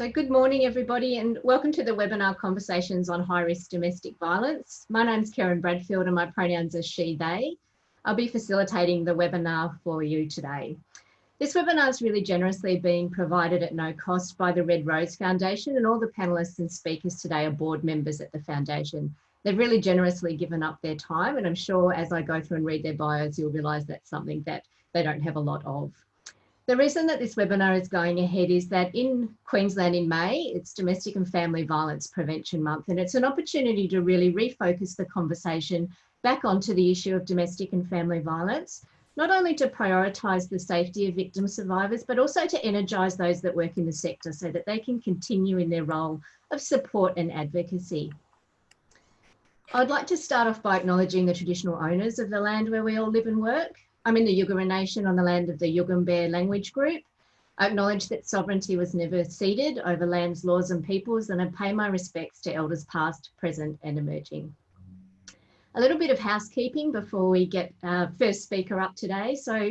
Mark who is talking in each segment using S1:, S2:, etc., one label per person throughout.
S1: So good morning, everybody, and welcome to the webinar Conversations on High-Risk Domestic Violence. My name's Karen Bradfield and my pronouns are she, they. I'll be facilitating the webinar for you today. This webinar is really generously being provided at no cost by the Red Rose Foundation, and all the panellists and speakers today are board members at the foundation. They've really generously given up their time, and I'm sure as I go through and read their bios, you'll realise that's something that they don't have a lot of. The reason that this webinar is going ahead is that in Queensland in May, it's Domestic and Family Violence Prevention Month, and it's an opportunity to really refocus the conversation back onto the issue of domestic and family violence, not only to prioritise the safety of victim survivors, but also to energise those that work in the sector so that they can continue in their role of support and advocacy. I'd like to start off by acknowledging the traditional owners of the land where we all live and work. I'm in the Yugara Nation on the land of the Yugambeh language group. I acknowledge that sovereignty was never ceded over lands, laws and peoples, and I pay my respects to elders past, present and emerging. A little bit of housekeeping before we get our first speaker up today. So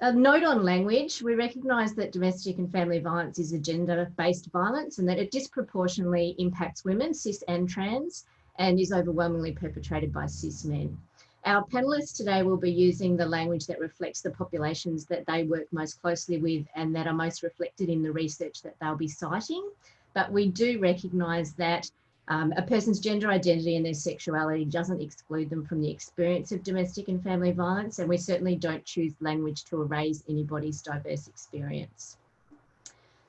S1: a note on language, we recognise that domestic and family violence is a gender-based violence and that it disproportionately impacts women, cis and trans, and is overwhelmingly perpetrated by cis men. Our panellists today will be using the language that reflects the populations that they work most closely with and that are most reflected in the research that they'll be citing. But we do recognise that a person's gender identity and their sexuality doesn't exclude them from the experience of domestic and family violence, and we certainly don't choose language to erase anybody's diverse experience.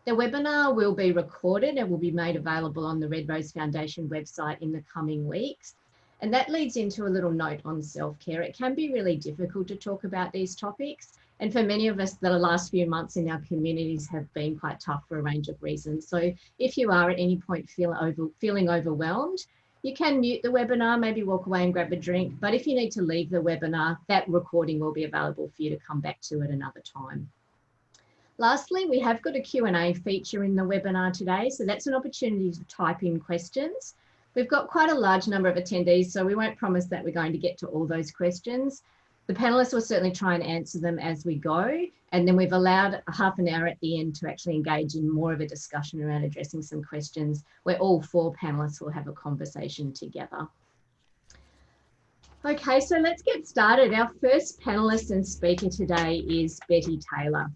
S1: The webinar will be recorded and will be made available on the Red Rose Foundation website in the coming weeks. And that leads into a little note on self-care. It can be really difficult to talk about these topics. And for many of us, the last few months in our communities have been quite tough for a range of reasons. So if you are at any point feeling overwhelmed, you can mute the webinar, maybe walk away and grab a drink. But if you need to leave the webinar, that recording will be available for you to come back to at another time. Lastly, we have got a Q&A feature in the webinar today. So that's an opportunity to type in questions. We've got quite a large number of attendees, so we won't promise that we're going to get to all those questions. The panellists will certainly try and answer them as we go, and then we've allowed half an hour at the end to actually engage in more of a discussion around addressing some questions where all four panellists will have a conversation together. Okay, so let's get started. Our first panellist and speaker today is Betty Taylor.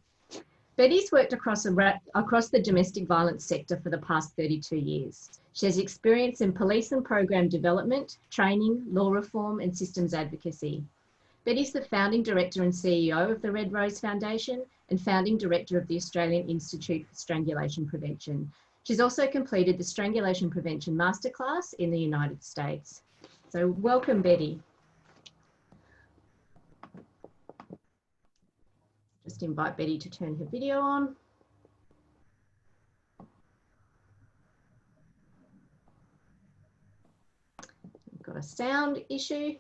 S1: Betty's worked across the domestic violence sector for the past 32 years. She has experience in police and program development, training, law reform and systems advocacy. Betty's the founding director and CEO of the Red Rose Foundation and founding director of the Australian Institute for Strangulation Prevention. She's also completed the Strangulation Prevention Masterclass in the United States. So welcome, Betty. Just invite Betty to turn her video on. We've got a sound issue.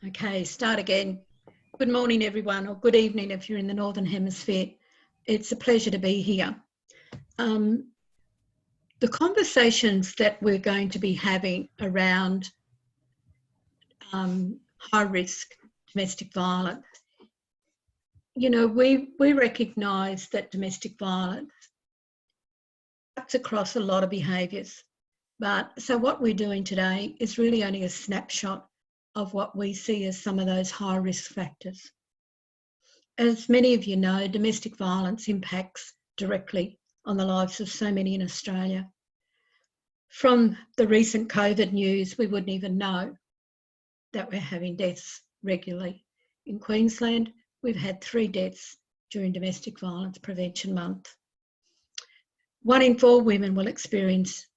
S2: Okay, start again. Good morning, everyone, or good evening if you're in the Northern Hemisphere. It's a pleasure to be here. The conversations that we're going to be having around high-risk domestic violence, you know, we recognise that domestic violence cuts across a lot of behaviours. So what we're doing today is really only a snapshot of what we see as some of those high-risk factors. As many of you know, domestic violence impacts directly on the lives of so many in Australia. From the recent COVID news, we wouldn't even know that we're having deaths regularly. In Queensland, we've had 3 deaths during Domestic Violence Prevention Month. 1 in 4 women will experience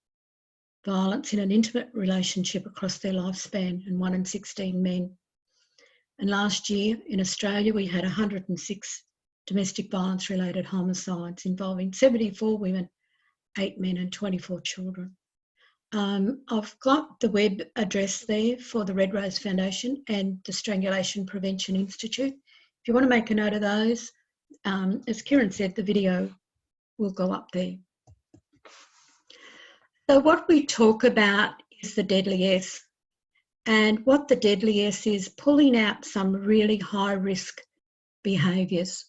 S2: violence in an intimate relationship across their lifespan, and 1 in 16 men. And last year in Australia, we had 106 domestic violence related homicides involving 74 women, 8 men and 24 children. I've got the web address there for the Red Rose Foundation and the Strangulation Prevention Institute. If you want to make a note of those, as Kieran said, the video will go up there. So what we talk about is the deadly S. And what the deadly S is, pulling out some really high risk behaviours: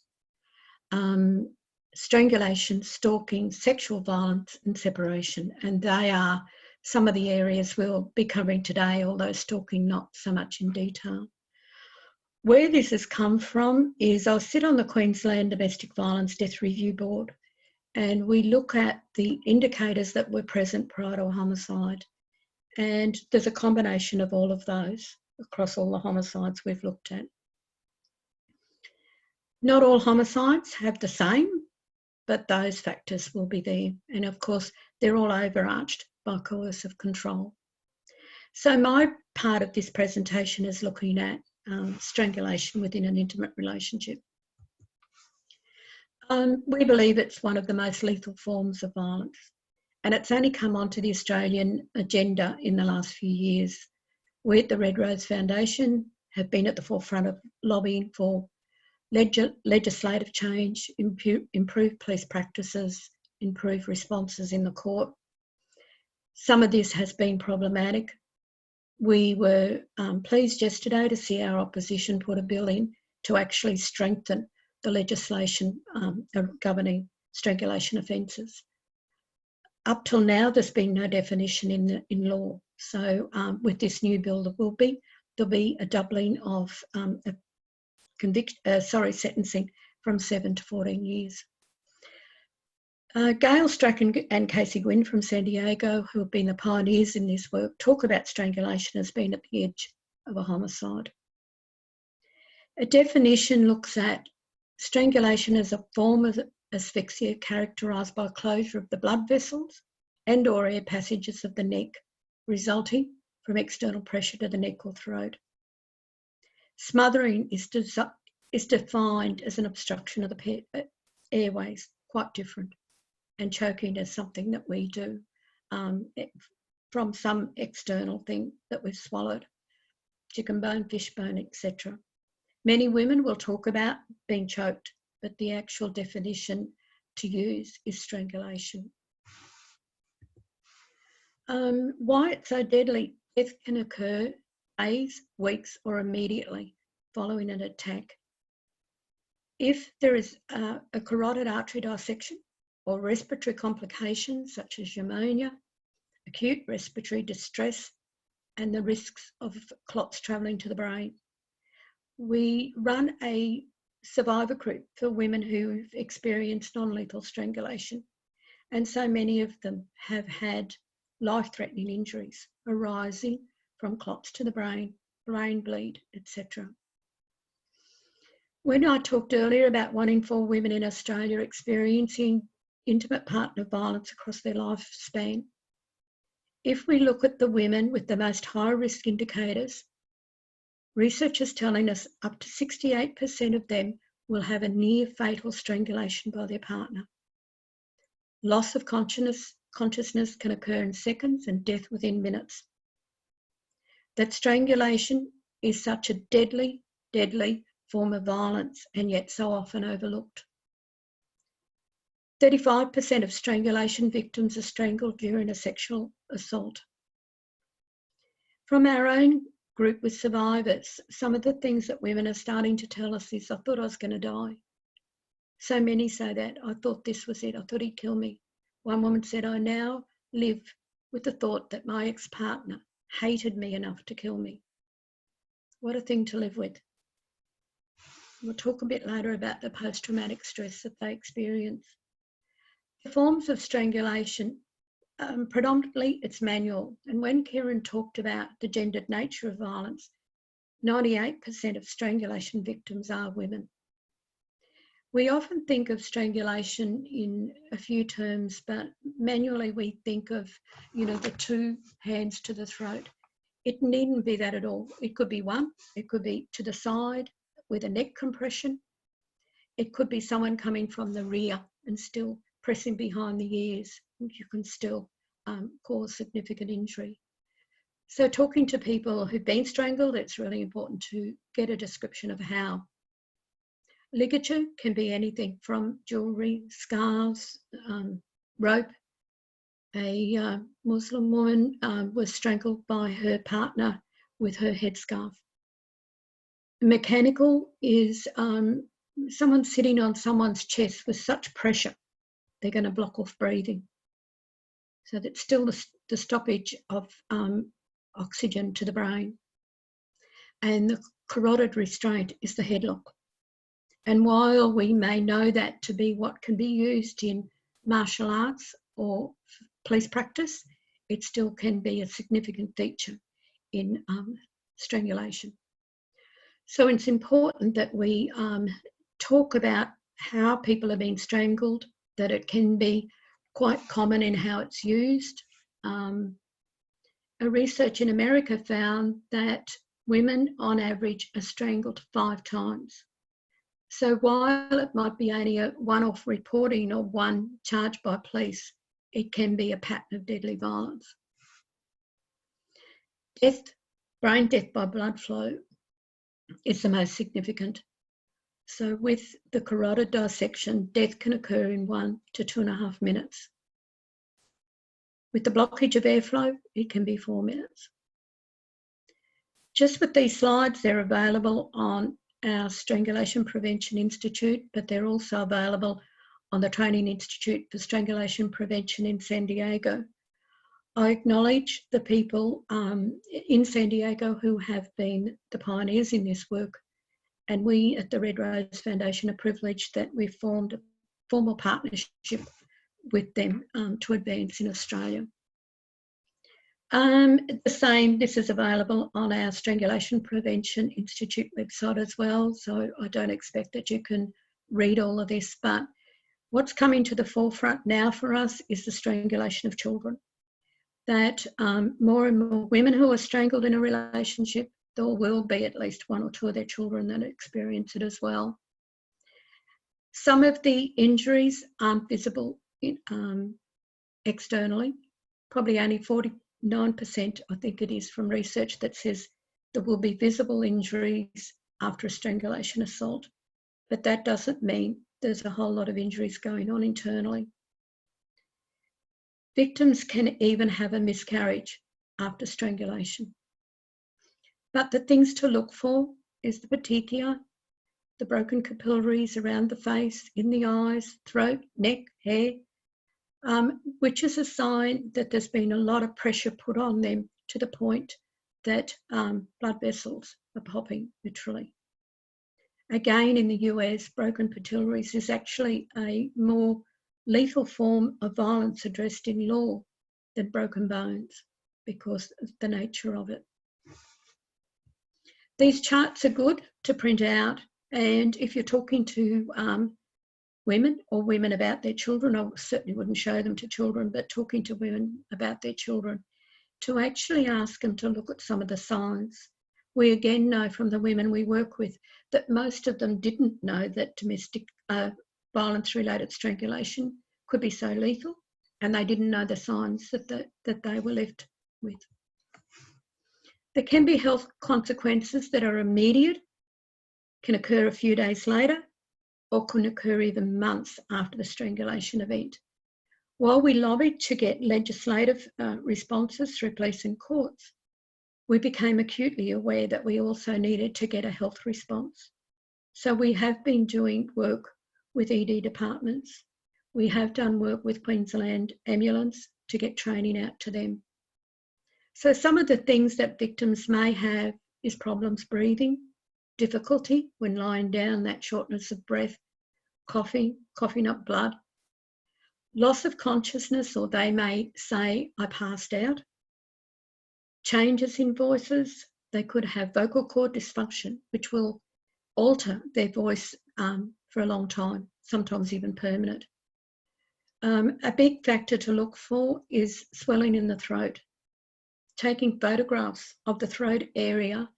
S2: strangulation, stalking, sexual violence and separation. And they are some of the areas we'll be covering today, although stalking not so much in detail. Where this has come from is I sit on the Queensland Domestic Violence Death Review Board, and we look at the indicators that were present prior to a homicide. And there's a combination of all of those across all the homicides we've looked at. Not all homicides have the same, but those factors will be there. And of course, they're all overarched by coercive control. So my part of this presentation is looking at strangulation within an intimate relationship. We believe it's one of the most lethal forms of violence, and it's only come onto the Australian agenda in the last few years. We at the Red Rose Foundation have been at the forefront of lobbying for legislative change, improved police practices, improved responses in the court. Some of this has been problematic. We were pleased yesterday to see our opposition put a bill in to actually strengthen the legislation governing strangulation offences. Up till now, there's been no definition in law. So with this new bill, there'll be a doubling of sentencing from 7 to 14 years. Gail Strachan and Casey Gwynn from San Diego, who have been the pioneers in this work, talk about strangulation as being at the edge of a homicide. A definition looks at strangulation as a form of asphyxia characterised by closure of the blood vessels and or air passages of the neck, resulting from external pressure to the neck or throat. Smothering is defined as an obstruction of the airways, quite different, and choking is something that we do from some external thing that we've swallowed, chicken bone, fish bone, etc. Many women will talk about being choked, but the actual definition to use is strangulation. Why it's so deadly? Death can occur days, weeks, or immediately following an attack. If there is a carotid artery dissection or respiratory complications such as pneumonia, acute respiratory distress, and the risks of clots travelling to the brain. We run a survivor group for women who've experienced non-lethal strangulation, and so many of them have had life-threatening injuries arising from clots to the brain, brain bleed, etc. When I talked earlier about 1 in 4 women in Australia experiencing intimate partner violence across their lifespan, if we look at the women with the most high-risk indicators, research is telling us up to 68% of them will have a near-fatal strangulation by their partner. Loss of consciousness can occur in seconds and death within minutes. That strangulation is such a deadly, deadly form of violence, and yet so often overlooked. 35% of strangulation victims are strangled during a sexual assault. From our own group with survivors, some of the things that women are starting to tell us is, I thought I was going to die. So many say that. I thought this was it. I thought he'd kill me. One woman said, I now live with the thought that my ex-partner hated me enough to kill me. What a thing to live with. We'll talk a bit later about the post-traumatic stress that they experience. The forms of strangulation, predominantly it's manual. And when Kieran talked about the gendered nature of violence, 98% of strangulation victims are women. We often think of strangulation in a few terms, but manually we think of, the 2 hands to the throat. It needn't be that at all. It could be one, it could be to the side with a neck compression. It could be someone coming from the rear and still pressing behind the ears. You can still cause significant injury. So talking to people who've been strangled, it's really important to get a description of how. Ligature can be anything from jewellery, scarves, rope. A Muslim woman was strangled by her partner with her headscarf. Mechanical is someone's sitting on someone's chest with such pressure, they're going to block off breathing. So that's still the stoppage of oxygen to the brain. And the carotid restraint is the headlock. And while we may know that to be what can be used in martial arts or police practice, it still can be a significant feature in strangulation. So it's important that we talk about how people are being strangled, that it can be quite common in how it's used. A research in America found that women on average are strangled 5 times. So while it might be only a one-off reporting or one charge by police, it can be a pattern of deadly violence. Death, brain death by blood flow is the most significant. So with the carotid dissection, death can occur in 1 to 2.5 minutes. With the blockage of airflow, it can be 4 minutes. Just with these slides, they're available on our Strangulation Prevention Institute, but they're also available on the Training Institute for Strangulation Prevention in San Diego. I acknowledge the people in San Diego who have been the pioneers in this work, and we at the Red Rose Foundation are privileged that we've formed a formal partnership with them to advance in Australia. This is available on our Strangulation Prevention Institute website as well, so I don't expect that you can read all of this, but what's coming to the forefront now for us is the strangulation of children. That more and more women who are strangled in a relationship, there will be at least 1 or 2 of their children that experience it as well. Some of the injuries aren't visible externally, probably only 49%, I think it is, from research that says there will be visible injuries after a strangulation assault, but that doesn't mean there's a whole lot of injuries going on internally. Victims can even have a miscarriage after strangulation. But the things to look for is the petechia, the broken capillaries around the face, in the eyes, throat, neck, hair, which is a sign that there's been a lot of pressure put on them to the point that blood vessels are popping, literally. Again, in the US, broken pituitaries is actually a more lethal form of violence addressed in law than broken bones because of the nature of it. These charts are good to print out, and if you're talking to women or women about their children, I certainly wouldn't show them to children, but talking to women about their children, to actually ask them to look at some of the signs. We again know from the women we work with that most of them didn't know that domestic violence-related strangulation could be so lethal, and they didn't know the signs that they were left with. There can be health consequences that are immediate, can occur a few days later, or can occur even months after the strangulation event. While we lobbied to get legislative responses through police and courts, we became acutely aware that we also needed to get a health response. So we have been doing work with ED departments. We have done work with Queensland Ambulance to get training out to them. So some of the things that victims may have is problems breathing, difficulty when lying down, that shortness of breath, coughing up blood, loss of consciousness, or they may say, I passed out, changes in voices. They could have vocal cord dysfunction, which will alter their voice for a long time, sometimes even permanent. A big factor to look for is swelling in the throat. Taking photographs of the throat area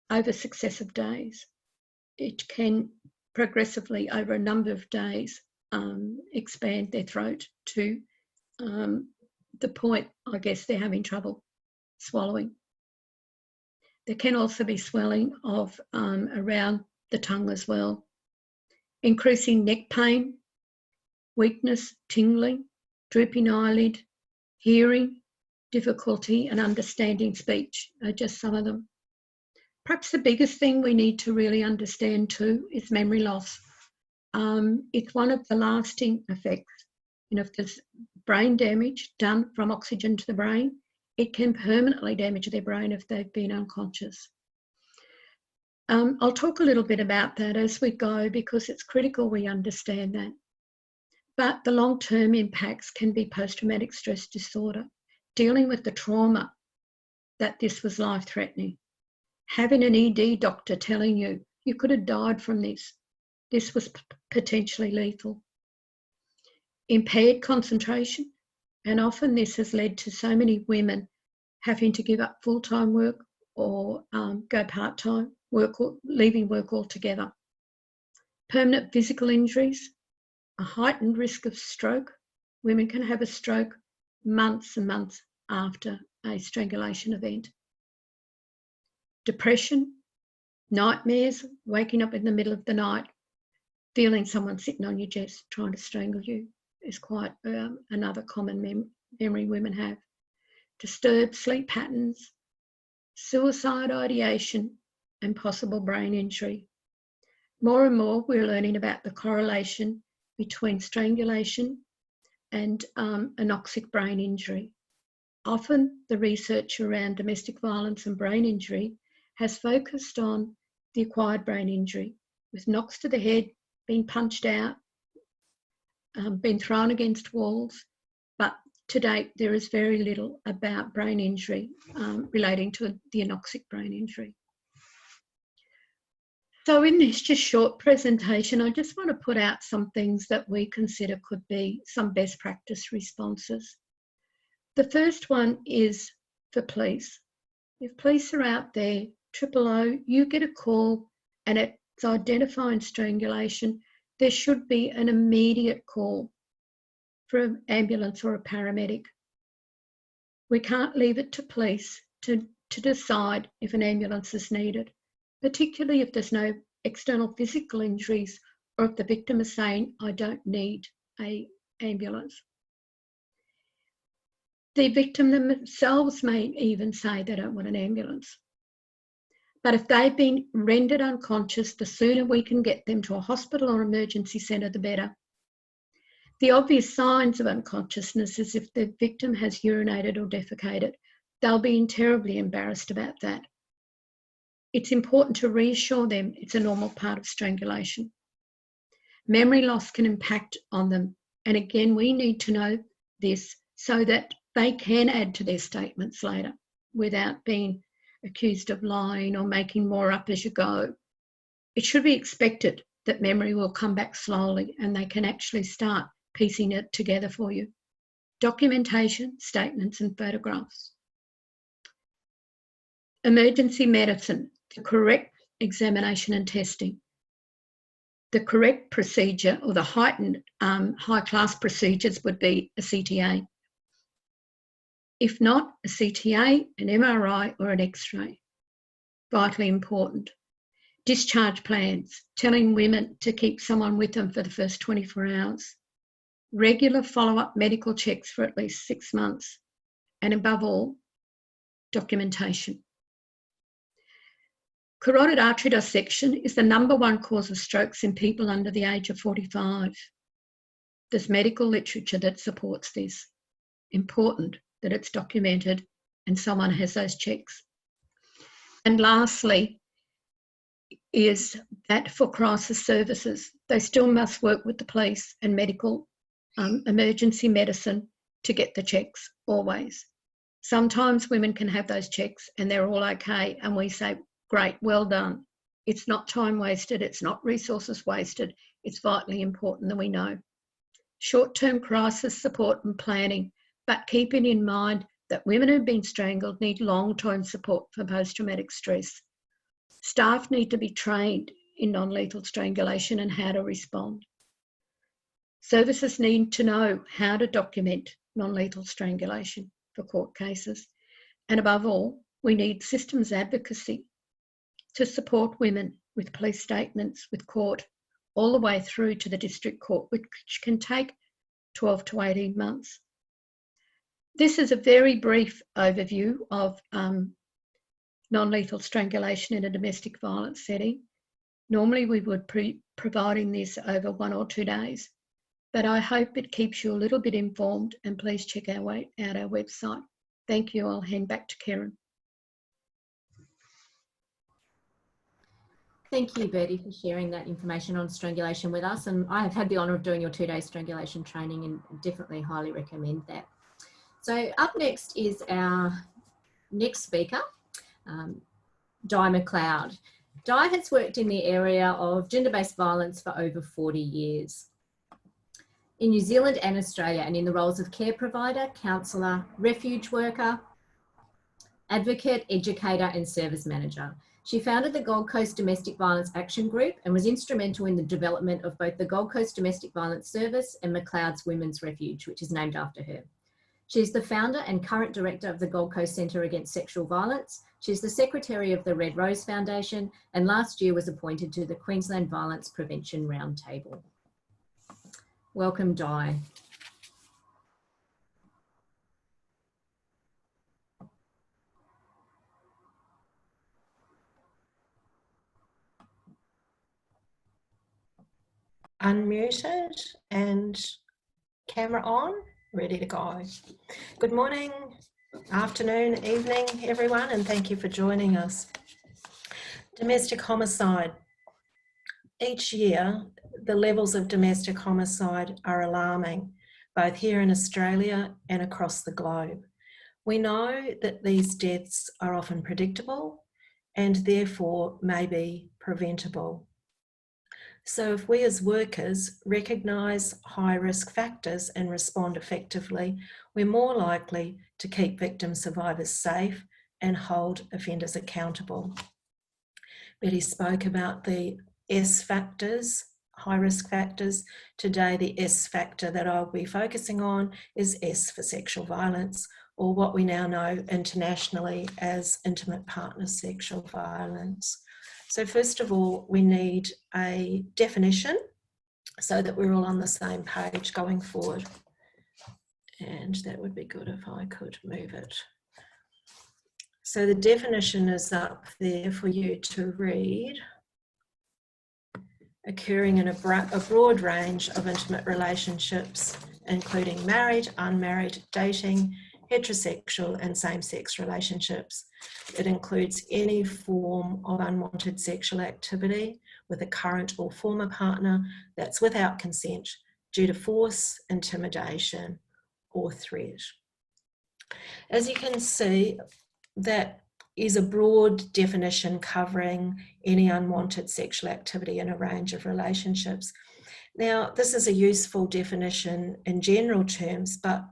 S2: over successive days. It can progressively, over a number of days, expand their throat to the point, I guess, they're having trouble swallowing. There can also be swelling of around the tongue as well. Increasing neck pain, weakness, tingling, drooping eyelid, hearing, difficulty and understanding speech are just some of them. Perhaps the biggest thing we need to really understand too is memory loss. It's one of the lasting effects. You know, if there's brain damage done from oxygen to the brain, it can permanently damage their brain if they've been unconscious. I'll talk a little bit about that as we go because it's critical we understand that. But the long-term impacts can be post-traumatic stress disorder, dealing with the trauma that this was life-threatening, having an ED doctor telling you you could have died from this. This was potentially lethal. Impaired concentration, and often this has led to so many women having to give up full-time work or go part-time work or leaving work altogether. Permanent physical injuries, a heightened risk of stroke. Women can have a stroke months and months after a strangulation event. Depression, nightmares, waking up in the middle of the night, feeling someone sitting on your chest trying to strangle you is quite another common memory women have. Disturbed sleep patterns, suicide ideation, and possible brain injury. More and more, we're learning about the correlation between strangulation and anoxic brain injury. Often, the research around domestic violence and brain injury has focused on the acquired brain injury, with knocks to the head, being punched out, been thrown against walls, but to date there is very little about brain injury relating to the anoxic brain injury. So in this just short presentation, I just want to put out some things that we consider could be some best practice responses. The first one is for police. If police are out there, 000, you get a call and it's identifying strangulation, there should be an immediate call for an ambulance or a paramedic. We can't leave it to police to decide if an ambulance is needed, particularly if there's no external physical injuries or if the victim is saying, I don't need an ambulance. The victim themselves may even say they don't want an ambulance. But if they've been rendered unconscious, the sooner we can get them to a hospital or emergency centre, the better. The obvious signs of unconsciousness is if the victim has urinated or defecated, they'll be terribly embarrassed about that. It's important to reassure them it's a normal part of strangulation. Memory loss can impact on them. And again, we need to know this so that they can add to their statements later without being accused of lying or making more up as you go. It should be expected that memory will come back slowly and they can actually start piecing it together for you. Documentation, statements and photographs. Emergency medicine, the correct examination and testing. The correct procedure or the heightened high-class procedures would be a CTA. If not, a CTA, an MRI or an X-ray. Vitally important. Discharge plans, telling women to keep someone with them for the first 24 hours. Regular follow-up medical checks for at least 6 months. And above all, documentation. Carotid artery dissection is the #1 cause of strokes in people under the age of 45. There's medical literature that supports this. Important that it's documented and someone has those checks. And lastly is that for crisis services, they still must work with the police and medical emergency medicine to get the checks always. Sometimes women can have those checks and they're all okay and we say, great, well done. It's not time wasted, it's not resources wasted, it's vitally important that we know. Short-term crisis support and planning, but keeping in mind that women who've been strangled need long-term support for post-traumatic stress. Staff need to be trained in non-lethal strangulation and how to respond. Services need to know how to document non-lethal strangulation for court cases. And above all, we need systems advocacy to support women with police statements, with court, all the way through to the district court, which can take 12 to 18 months. This is a very brief overview of non-lethal strangulation in a domestic violence setting. Normally we would be providing this over 1 or 2 days, but I hope it keeps you a little bit informed, and please check out our website. Thank you. I'll hand back to Karen.
S1: Thank you, Bertie, for sharing that information on strangulation with us. And I have had the honour of doing your 2-day strangulation training and definitely highly recommend that. So up next is our next speaker, Di Macleod. Di has worked in the area of gender-based violence for over 40 years. In New Zealand and Australia, and in the roles of care provider, counsellor, refuge worker, advocate, educator and service manager. She founded the Gold Coast Domestic Violence Action Group and was instrumental in the development of both the Gold Coast Domestic Violence Service and Macleod's Women's Refuge, which is named after her. She is the founder and current director of the Gold Coast Centre Against Sexual Violence. She is the secretary of the Red Rose Foundation and last year was appointed to the Queensland Violence Prevention Roundtable. Welcome, Di.
S3: Unmuted and camera on, ready to go. Good morning, afternoon, evening, everyone, and thank you for joining us. Domestic homicide. Each year, the levels of domestic homicide are alarming, both here in Australia and across the globe. We know that these deaths are often predictable and therefore may be preventable. So if we as workers recognise high risk factors and respond effectively, we're more likely to keep victim survivors safe and hold offenders accountable. Betty spoke about the S factors, high risk factors. Today, the S factor that I'll be focusing on is S for sexual violence, or what we now know internationally as intimate partner sexual violence. So first of all, we need a definition so that we're all on the same page going forward. And that would be good if I could move it. So the definition is up there for you to read. Occurring in a broad range of intimate relationships, including married, unmarried, dating, heterosexual and same-sex relationships. It includes any form of unwanted sexual activity with a current or former partner that's without consent due to force, intimidation or threat. As you can see, that is a broad definition covering any unwanted sexual activity in a range of relationships. Now, this is a useful definition in general terms, but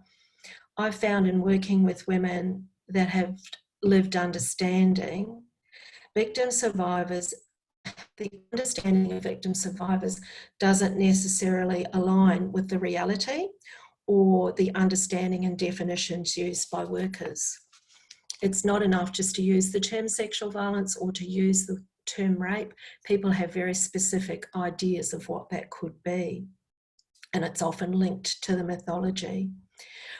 S3: I've found in working with women that have lived understanding, victim survivors, the understanding of victim survivors doesn't necessarily align with the reality or the understanding and definitions used by workers. It's not enough just to use the term sexual violence or to use the term rape. People have very specific ideas of what that could be, and it's often linked to the mythology.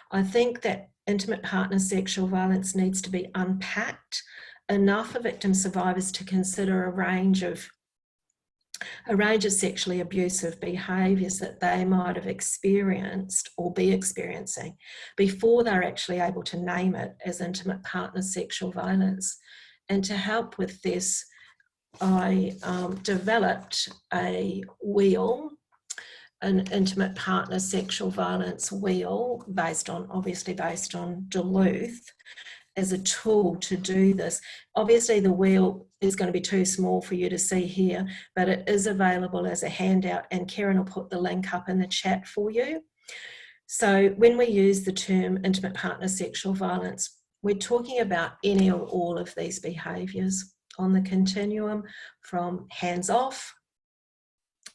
S3: I think that intimate partner sexual violence needs to be unpacked enough for victim survivors to consider a range of sexually abusive behaviours that they might have experienced or be experiencing before they're actually able to name it as intimate partner sexual violence. And to help with this, I developed a wheel, an intimate partner sexual violence wheel obviously based on Duluth, as a tool to do this. Obviously the wheel is going to be too small for you to see here, but it is available as a handout, and Karen will put the link up in the chat for you. So when we use the term intimate partner sexual violence, we're talking about any or all of these behaviours on the continuum, from hands-off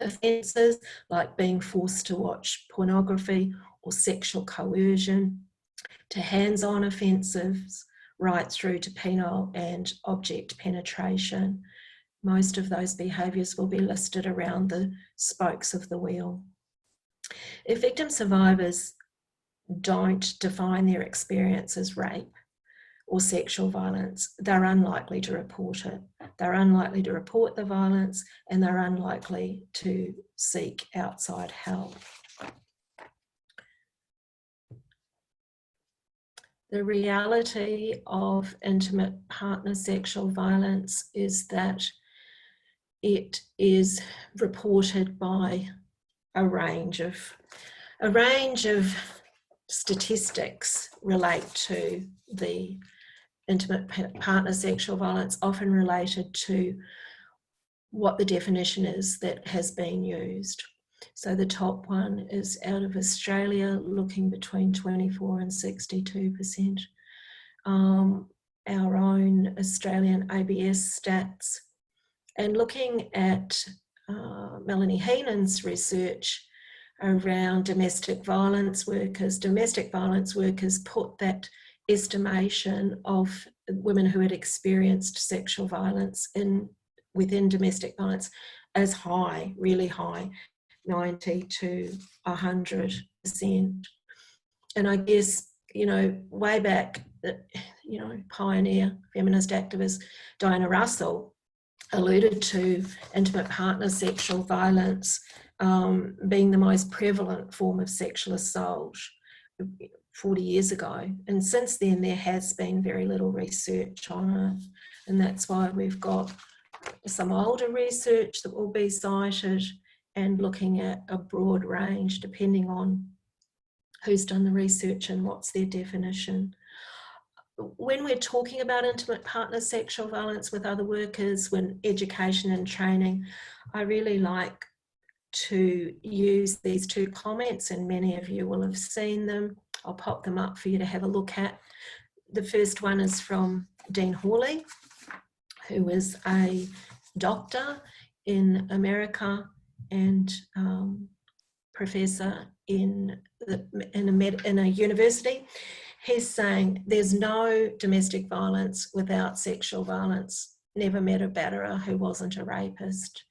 S3: offences like being forced to watch pornography or sexual coercion, to hands-on offences, right through to penile and object penetration. Most of those behaviours will be listed around the spokes of the wheel. If victim survivors don't define their experience as rape or sexual violence, they're unlikely to report it. They're unlikely to report the violence, and they're unlikely to seek outside help. The reality of intimate partner sexual violence is that it is reported by a range of statistics relate to the intimate partner sexual violence, often related to what the definition is that has been used. So the top one is out of Australia, looking between 24 and 62%. Our own Australian ABS stats, and looking at Melanie Heenan's research around domestic violence workers put that estimation of women who had experienced sexual violence within domestic violence as high, really high, 90 to 100%. And I guess, way back, pioneer feminist activist Diana Russell alluded to intimate partner sexual violence being the most prevalent form of sexual assault 40 years ago. And since then, there has been very little research on it. And that's why we've got some older research that will be cited, and looking at a broad range depending on who's done the research and what's their definition. When we're talking about intimate partner sexual violence with other workers, when education and training, I really like to use these two comments, and many of you will have seen them. I'll pop them up for you to have a look at. The first one is from Dean Hawley, who is a doctor in America and professor in a university. He's saying there's no domestic violence without sexual violence. Never met a batterer who wasn't a rapist.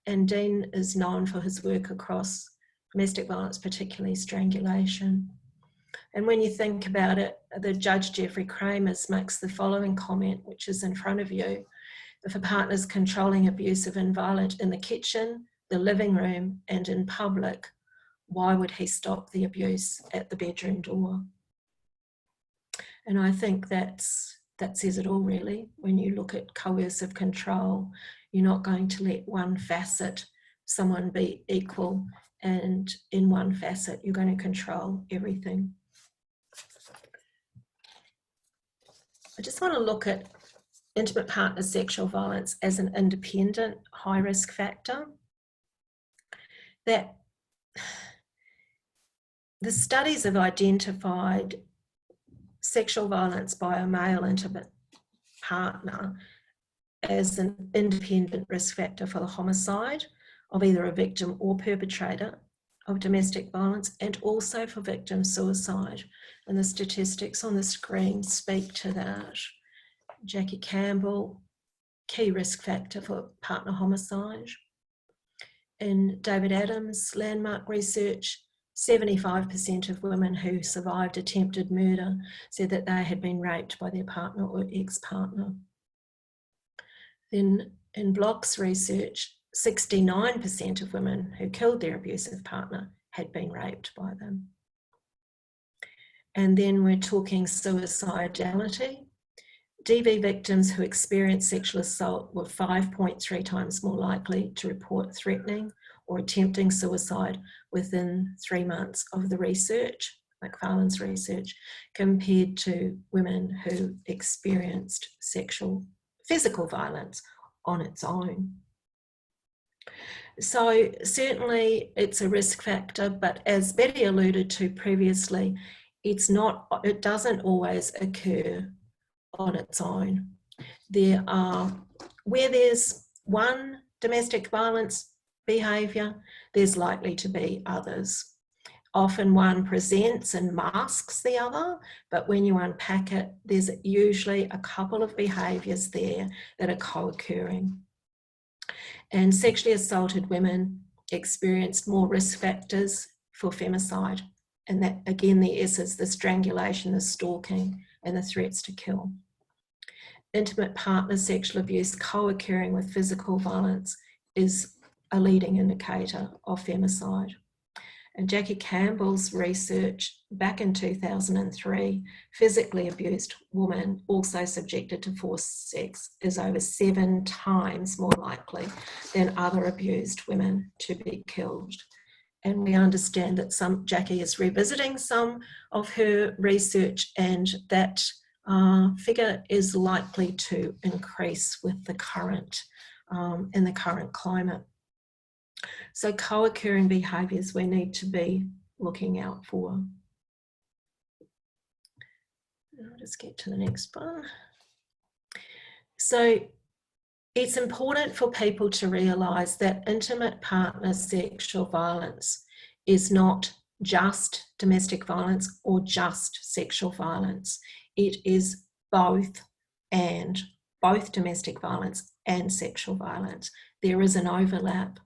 S3: And Dean is known for his work across domestic violence, particularly strangulation. And when you think about it, the Judge Jeffrey Kramers makes the following comment, which is in front of you. If a partner is controlling, abusive and violent in the kitchen, the living room and in public, why would he stop the abuse at the bedroom door? And I think that says it all, really. When you look at coercive control, you're not going to let one facet, someone be equal, and in one facet, you're going to control everything. I just want to look at intimate partner sexual violence as an independent high-risk factor. That the studies have identified sexual violence by a male intimate partner as an independent risk factor for the homicide of either a victim or perpetrator of domestic violence, and also for victim suicide. And the statistics on the screen speak to that. Jackie Campbell, key risk factor for partner homicide. In David Adams' landmark research, 75% of women who survived attempted murder said that they had been raped by their partner or ex-partner. Then in Block's research, 69% of women who killed their abusive partner had been raped by them. And then we're talking suicidality. DV victims who experienced sexual assault were 5.3 times more likely to report threatening or attempting suicide within 3 months of the research, McFarlane's research, compared to women who experienced physical violence on its own. So certainly it's a risk factor, but as Betty alluded to previously, it doesn't always occur on its own. Where there's one domestic violence behaviour, there's likely to be others. Often one presents and masks the other, but when you unpack it, there's usually a couple of behaviours there that are co-occurring. And sexually assaulted women experienced more risk factors for femicide. And that, again, the S is the strangulation, the stalking, and the threats to kill. intimate partner sexual abuse co-occurring with physical violence is a leading indicator of femicide. And Jackie Campbell's research back in 2003, physically abused woman also subjected to forced sex is over 7 times more likely than other abused women to be killed. And we understand that Jackie is revisiting some of her research, and that figure is likely to increase with the current in the current climate. So co-occurring behaviours we need to be looking out for. I'll just get to the next one. So it's important for people to realise that intimate partner sexual violence is not just domestic violence or just sexual violence. It is both domestic violence and sexual violence. There is an overlap.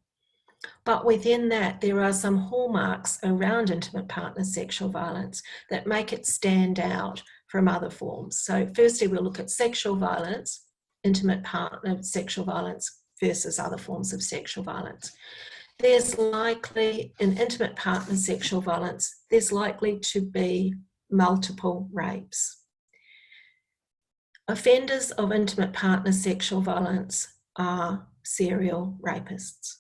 S3: But within that, there are some hallmarks around intimate partner sexual violence that make it stand out from other forms. So firstly, we'll look at sexual violence, intimate partner sexual violence versus other forms of sexual violence. There's likely, in intimate partner sexual violence, there's likely to be multiple rapes. Offenders of intimate partner sexual violence are serial rapists.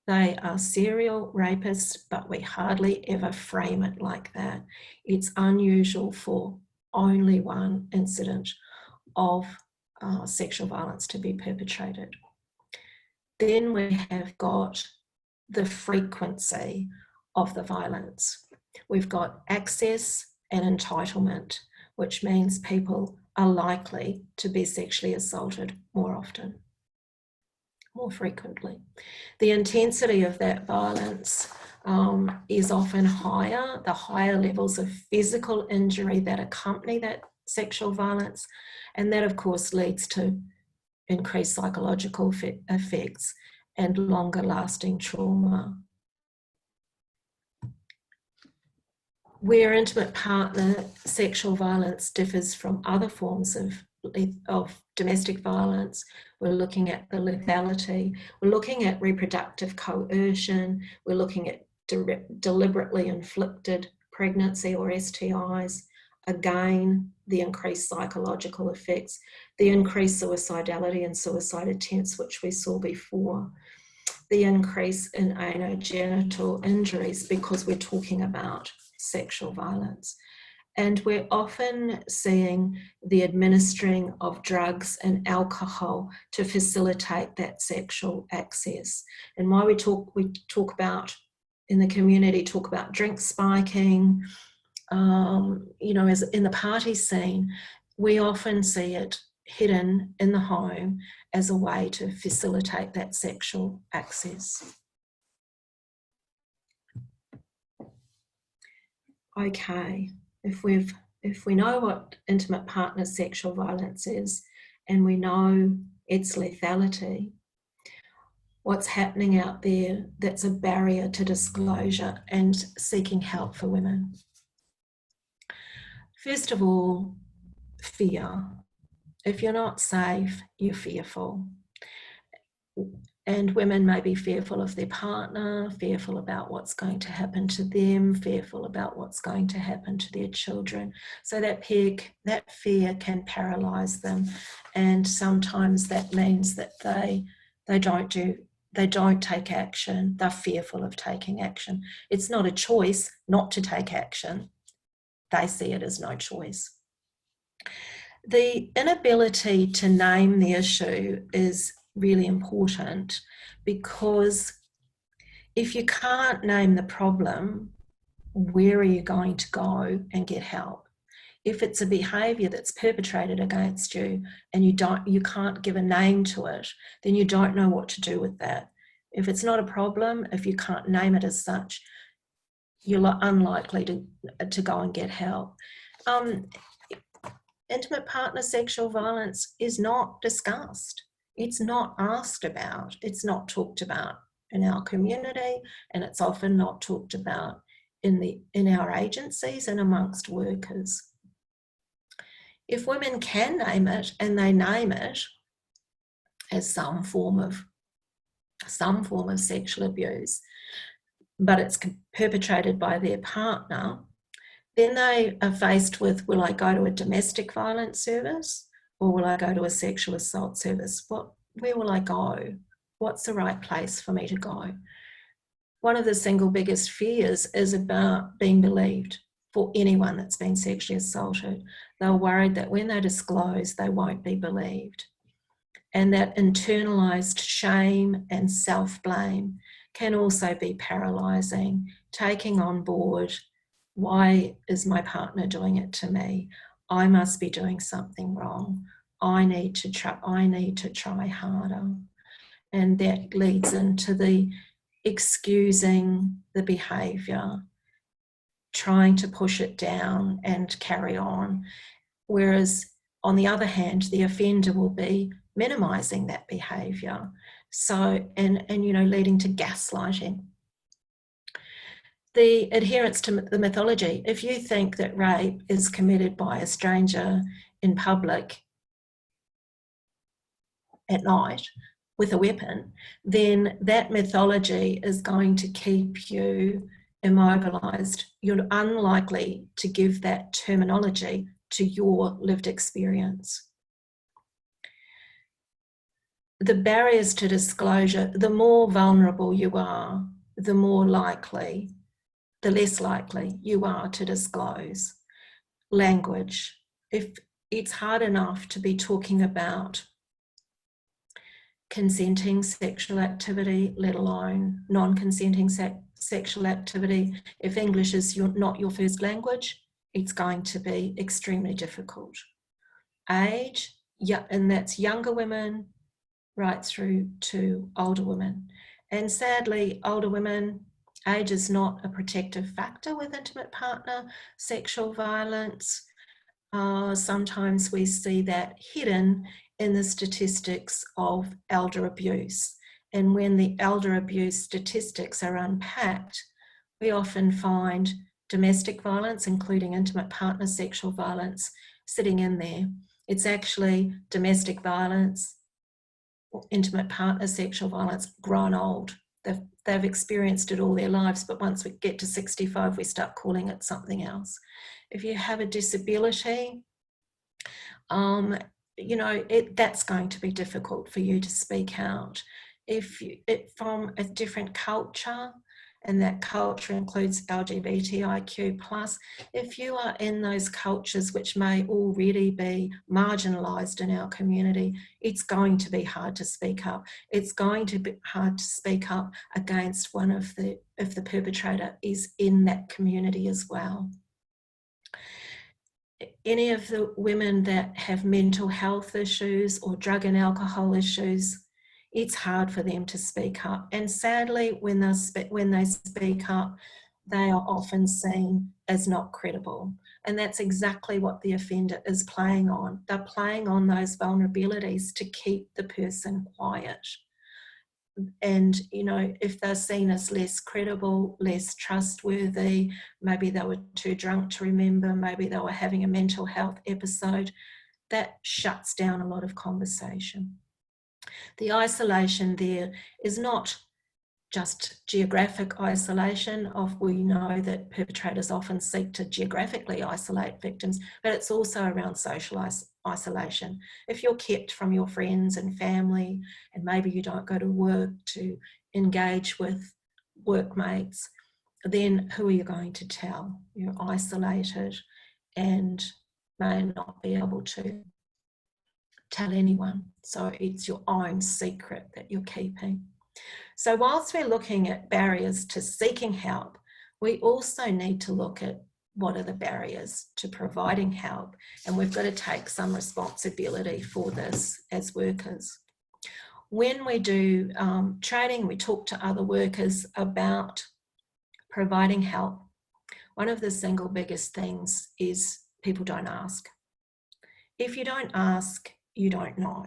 S3: They are serial rapists, but we hardly ever frame it like that. It's unusual for only one incident of sexual violence to be perpetrated. Then we have got the frequency of the violence. We've got access and entitlement, which means people are likely to be sexually assaulted more often, more frequently. The intensity of that violence is often higher, the higher levels of physical injury that accompany that sexual violence, and that of course leads to increased psychological effects and longer lasting trauma. Where intimate partner sexual violence differs from other forms of domestic violence, we're looking at the lethality, we're looking at reproductive coercion, we're looking at deliberately inflicted pregnancy or STIs, again, the increased psychological effects, the increased suicidality and suicide attempts, which we saw before, the increase in anogenital injuries, because we're talking about sexual violence. And we're often seeing the administering of drugs and alcohol to facilitate that sexual access. And why we talk about, in the community, talk about drink spiking, as in the party scene, we often see it hidden in the home as a way to facilitate that sexual access. Okay, if we know what intimate partner sexual violence is, and we know its lethality, what's happening out there that's a barrier to disclosure and seeking help for women? First of all, fear. If you're not safe, you're fearful. And women may be fearful of their partner, fearful about what's going to happen to them, fearful about what's going to happen to their children. So that fear can paralyse them, and sometimes that means that they don't take action. They're fearful of taking action. It's not a choice not to take action. They see it as no choice. The inability to name the issue is really important, because if you can't name the problem, where are you going to go and get help? If it's a behaviour that's perpetrated against you and you can't give a name to it, then you don't know what to do with that. If it's not a problem, if you can't name it as such, you're unlikely to go and get help. Intimate partner sexual violence is not discussed. It's not asked about. It's not talked about in our community, and it's often not talked about in our agencies and amongst workers. If women can name it, and they name it as some form of sexual abuse, but it's perpetrated by their partner, then they are faced with, will I go to a domestic violence service or will I go to a sexual assault service? Where will I go? What's the right place for me to go? One of the single biggest fears is about being believed for anyone that's been sexually assaulted. They're worried that when they disclose, they won't be believed. And that internalised shame and self-blame can also be paralysing, taking on board, why is my partner doing it to me? I must be doing something wrong. I need to try harder. And that leads into the excusing the behaviour, trying to push it down and carry on. Whereas on the other hand, the offender will be minimising that behaviour. So, and leading to gaslighting. The adherence to the mythology. If you think that rape is committed by a stranger in public at night with a weapon, then that mythology is going to keep you immobilised. You're unlikely to give that terminology to your lived experience. The barriers to disclosure, the more vulnerable you are, the less likely you are to disclose. Language. If it's hard enough to be talking about consenting sexual activity, let alone non-consenting sexual activity, if English is not your first language, it's going to be extremely difficult. Age, yeah, and that's younger women right through to older women. And sadly, older women, age is not a protective factor with intimate partner sexual violence. Sometimes we see that hidden in the statistics of elder abuse. And when the elder abuse statistics are unpacked, we often find domestic violence, including intimate partner sexual violence, sitting in there. It's actually domestic violence, intimate partner sexual violence, grown old. They've experienced it all their lives, but once we get to 65, we start calling it something else. If you have a disability, that's going to be difficult for you to speak out. If from a different culture, and that culture includes LGBTIQ+, if you are in those cultures which may already be marginalised in our community, it's going to be hard to speak up. It's going to be hard to speak up against one of the, if the perpetrator is in that community as well. Any of the women that have mental health issues or drug and alcohol issues, it's hard for them to speak up. And sadly, when they speak up, they are often seen as not credible. And that's exactly what the offender is playing on. They're playing on those vulnerabilities to keep the person quiet. And, if they're seen as less credible, less trustworthy, maybe they were too drunk to remember, maybe they were having a mental health episode, that shuts down a lot of conversation. The isolation there is not just geographic isolation of, we know that perpetrators often seek to geographically isolate victims, but it's also around social isolation. If you're kept from your friends and family, and maybe you don't go to work to engage with workmates, then who are you going to tell? You're isolated and may not be able to tell anyone. So it's your own secret that you're keeping. So whilst we're looking at barriers to seeking help, we also need to look at what are the barriers to providing help, and we've got to take some responsibility for this as workers. When we do training, we talk to other workers about providing help. One of the single biggest things is people don't ask. If you don't ask, you don't know.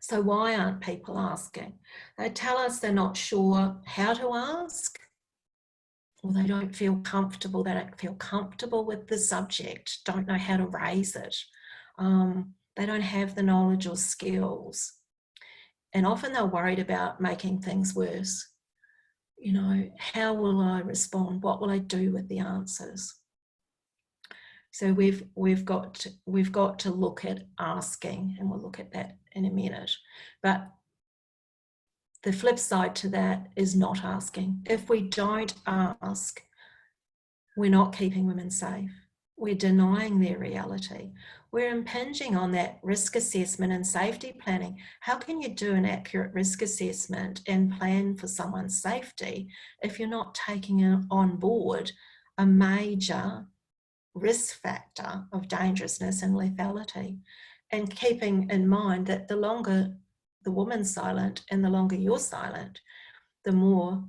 S3: So why aren't people asking? They tell us they're not sure how to ask, or they don't feel comfortable. They don't feel comfortable with the subject, don't know how to raise it. They don't have the knowledge or skills. And often they're worried about making things worse. You know, how will I respond? What will I do with the answers? So we've got to look at asking, and we'll look at that in a minute. But the flip side to that is not asking. If we don't ask, we're not keeping women safe. We're denying their reality. We're impinging on that risk assessment and safety planning. How can you do an accurate risk assessment and plan for someone's safety if you're not taking on board a major risk factor of dangerousness and lethality? And keeping in mind that the longer the woman's silent and the longer you're silent, the more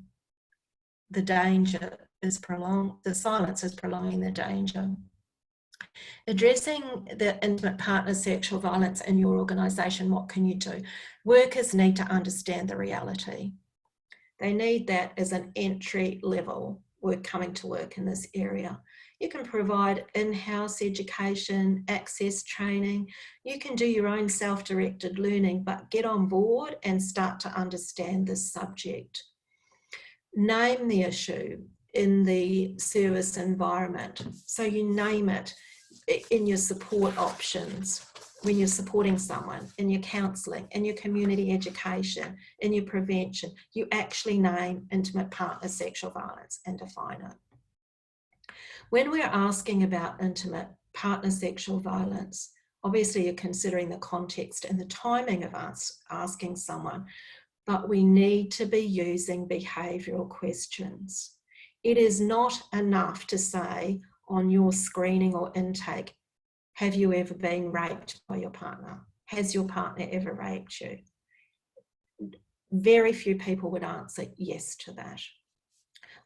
S3: the danger is prolonged, the silence is prolonging the danger. Addressing the intimate partner sexual violence in your organisation, what can you do? Workers need to understand the reality. They need that as an entry level work coming to work in this area. You can provide in-house education, access training. You can do your own self-directed learning, but get on board and start to understand this subject. Name the issue in the service environment. So you name it in your support options, when you're supporting someone, in your counselling, in your community education, in your prevention, you actually name intimate partner sexual violence and define it. When we're asking about intimate partner sexual violence, obviously you're considering the context and the timing of us asking someone, but we need to be using behavioural questions. It is not enough to say on your screening or intake, have you ever been raped by your partner? Has your partner ever raped you? Very few people would answer yes to that.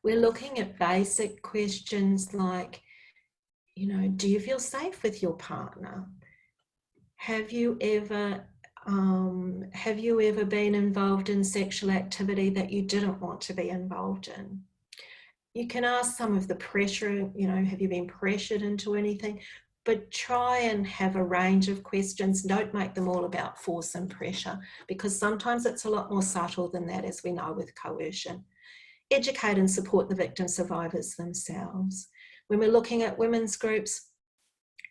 S3: We're looking at basic questions like, you know, do you feel safe with your partner? Have you ever been involved in sexual activity that you didn't want to be involved in? You can ask some of the pressure, you know, have you been pressured into anything? But try and have a range of questions. Don't make them all about force and pressure, because sometimes it's a lot more subtle than that, as we know with coercion. Educate and support the victim survivors themselves. When we're looking at women's groups,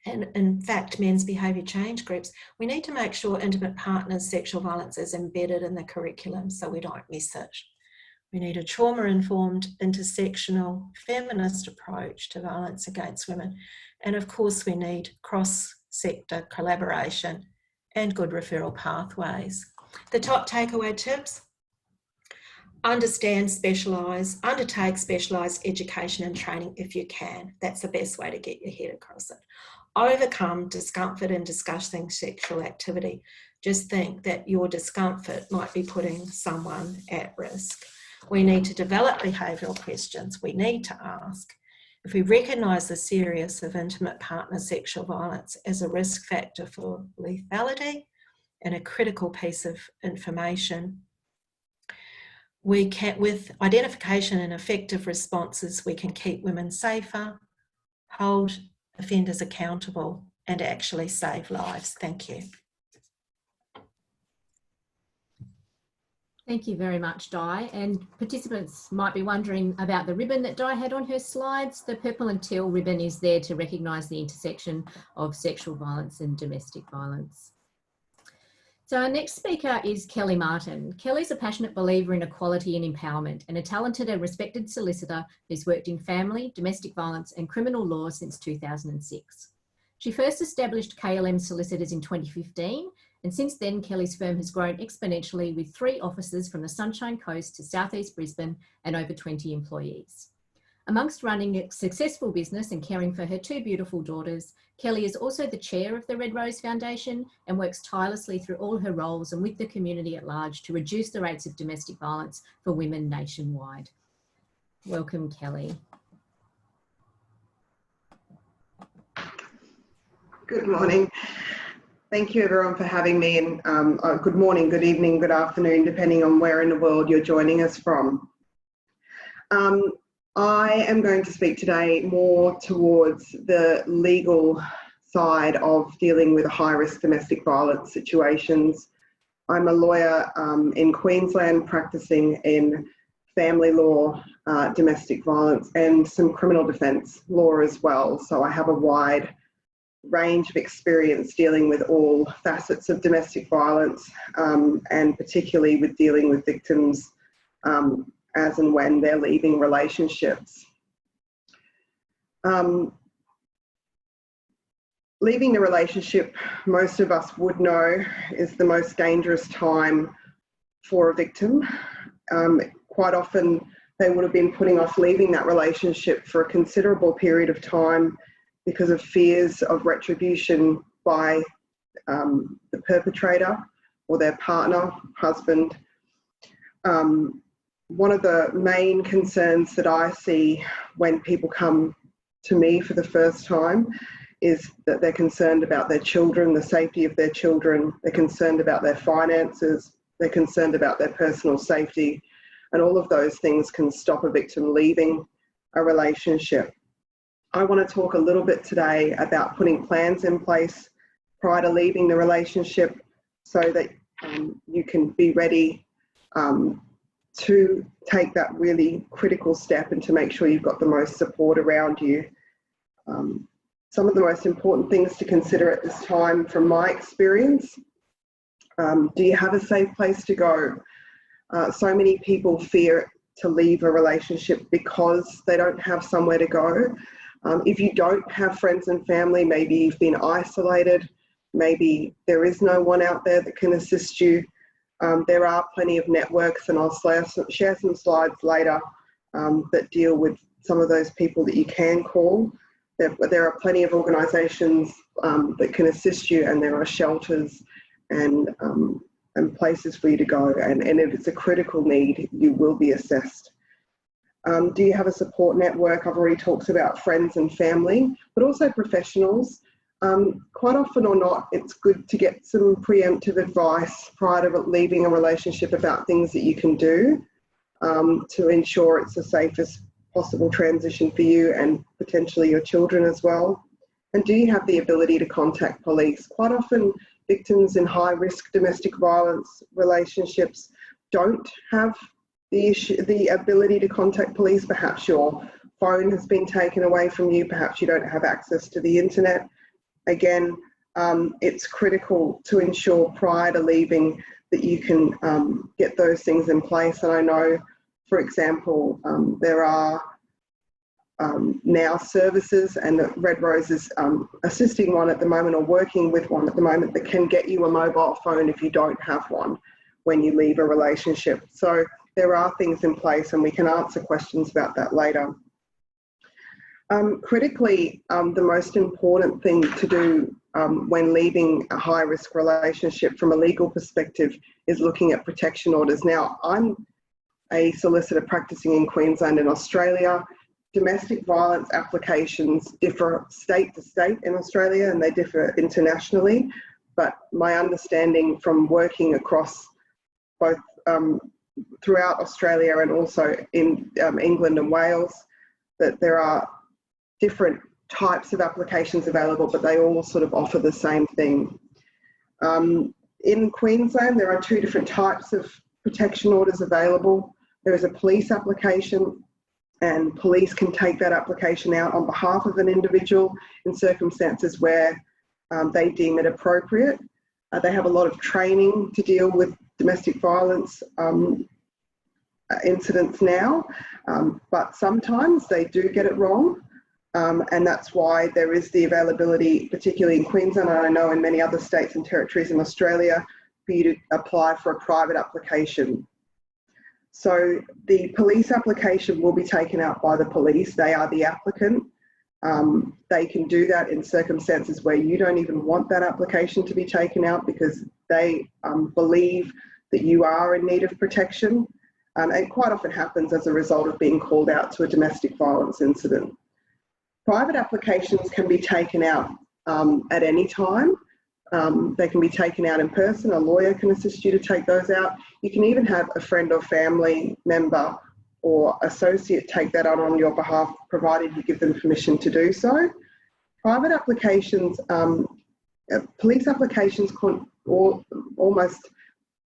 S3: and in fact men's behaviour change groups, we need to make sure intimate partners sexual violence is embedded in the curriculum so we don't miss it. We need a trauma-informed, intersectional, feminist approach to violence against women. And of course, we need cross-sector collaboration and good referral pathways. The top takeaway tips: understand, specialise, undertake specialised education and training if you can. That's the best way to get your head across it. Overcome discomfort in discussing sexual activity. Just think that your discomfort might be putting someone at risk. We need to develop behavioural questions. We need to ask. If we recognise the seriousness of intimate partner sexual violence as a risk factor for lethality and a critical piece of information, we can, with identification and effective responses, we can keep women safer, hold offenders accountable, and actually save lives. Thank you.
S1: Thank you very much, Di. And participants might be wondering about the ribbon that Di had on her slides. The purple and teal ribbon is there to recognise the intersection of sexual violence and domestic violence. So our next speaker is Kelli Martin. Kelli's a passionate believer in equality and empowerment and a talented and respected solicitor who's worked in family, domestic violence and criminal law since 2006. She first established KLM Solicitors in 2015, and since then Kelli's firm has grown exponentially with 3 offices from the Sunshine Coast to Southeast Brisbane and over 20 employees. Amongst running a successful business and caring for her 2 beautiful daughters, Kelli is also the chair of the Red Rose Foundation and works tirelessly through all her roles and with the community at large to reduce the rates of domestic violence for women nationwide. Welcome, Kelli.
S4: Good morning. Thank you everyone for having me, and good morning, good evening, good afternoon, depending on where in the world you're joining us from. I am going to speak today more towards the legal side of dealing with high-risk domestic violence situations. I'm a lawyer in Queensland practicing in family law, domestic violence and some criminal defence law as well. So I have a wide range of experience dealing with all facets of domestic violence and particularly with dealing with victims as and when they're leaving relationships. Leaving the relationship, most of us would know, is the most dangerous time for a victim. Quite often they would have been putting off leaving that relationship for a considerable period of time because of fears of retribution by the perpetrator or their partner, husband. One of the main concerns that I see when people come to me for the first time is that they're concerned about their children, the safety of their children, they're concerned about their finances, they're concerned about their personal safety, and all of those things can stop a victim leaving a relationship. I want to talk a little bit today about putting plans in place prior to leaving the relationship so that you can be ready to take that really critical step and to make sure you've got the most support around you. Some of the most important things to consider at this time from my experience: do you have a safe place to go? So many people fear to leave a relationship because they don't have somewhere to go. If you don't have friends and family, maybe you've been isolated, maybe there is no one out there that can assist you. There are plenty of networks, and I'll share some slides later that deal with some of those people that you can call. There are plenty of organisations that can assist you, and there are shelters and places for you to go. And if it's a critical need, you will be assessed. Do you have a support network? I've already talked about friends and family, but also professionals. Quite often or not, it's good to get some preemptive advice prior to leaving a relationship about things that you can do to ensure it's the safest possible transition for you and potentially your children as well. And do you have the ability to contact police? Quite often victims in high-risk domestic violence relationships don't have the ability to contact police. Perhaps your phone has been taken away from you, perhaps you don't have access to the internet. Again, it's critical to ensure prior to leaving that you can get those things in place. And I know, for example, there are now services, and the Red Rose is assisting one at the moment or working with one at the moment that can get you a mobile phone if you don't have one when you leave a relationship. So there are things in place, and we can answer questions about that later. Critically, the most important thing to do when leaving a high-risk relationship from a legal perspective is looking at protection orders. Now, I'm a solicitor practicing in Queensland and Australia. Domestic violence applications differ state to state in Australia, and they differ internationally. But my understanding from working across both throughout Australia and also in England and Wales, that there are different types of applications available, but they all sort of offer the same thing. In Queensland, there are two different types of protection orders available. There is a police application, and police can take that application out on behalf of an individual in circumstances where they deem it appropriate. They have a lot of training to deal with domestic violence incidents now, but sometimes they do get it wrong. And that's why there is the availability, particularly in Queensland, and I know in many other states and territories in Australia, for you to apply for a private application. So the police application will be taken out by the police. They are the applicant. They can do that in circumstances where you don't even want that application to be taken out because they believe that you are in need of protection. It quite often happens as a result of being called out to a domestic violence incident. Private applications can be taken out at any time. They can be taken out in person. A lawyer can assist you to take those out. You can even have a friend or family member or associate take that on your behalf, provided you give them permission to do so. Private applications, police applications almost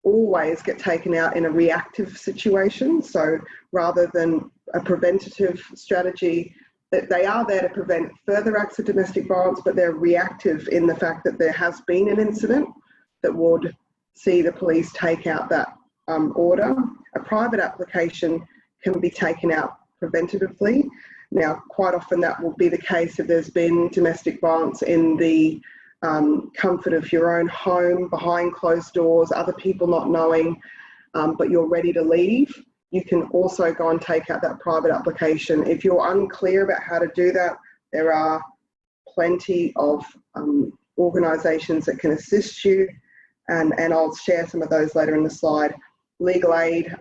S4: always get taken out in a reactive situation. So rather than a preventative strategy, that they are there to prevent further acts of domestic violence, but they're reactive in the fact that there has been an incident that would see the police take out that order. A private application can be taken out preventatively. Now, quite often that will be the case if there's been domestic violence in the comfort of your own home, behind closed doors, other people not knowing, but you're ready to leave. You can also go and take out that private application. If you're unclear about how to do that, there are plenty of organisations that can assist you, and I'll share some of those later in the slide. Legal aid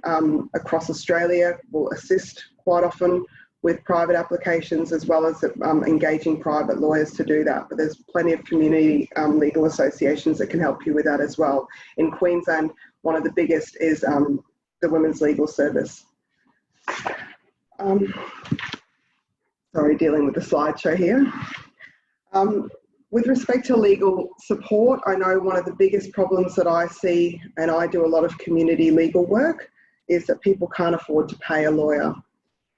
S4: across Australia will assist quite often with private applications, as well as engaging private lawyers to do that. But there's plenty of community legal associations that can help you with that as well. In Queensland, one of the biggest is the Women's Legal Service. Sorry, dealing with the slideshow here. With respect to legal support, I know one of the biggest problems that I see, and I do a lot of community legal work, is that people can't afford to pay a lawyer.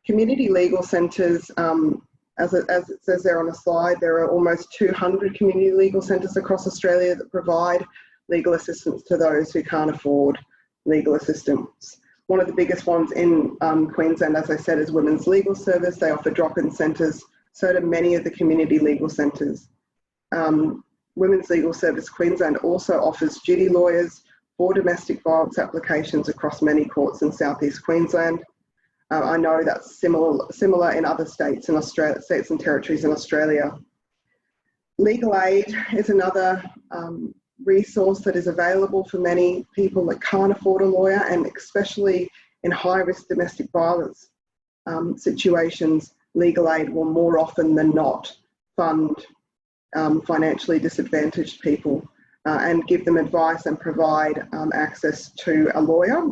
S4: Community legal centres, as it says there on the slide, there are almost 200 community legal centres across Australia that provide legal assistance to those who can't afford legal assistance. One of the biggest ones in Queensland, as I said, is Women's Legal Service. They offer drop-in centres, so do many of the community legal centres. Women's Legal Service Queensland also offers duty lawyers for domestic violence applications across many courts in southeast Queensland. I know that's similar in other states in Australia, states and territories in Australia. Legal aid is another resource that is available for many people that can't afford a lawyer, and especially in high-risk domestic violence situations, legal aid will more often than not fund financially disadvantaged people and give them advice and provide access to a lawyer.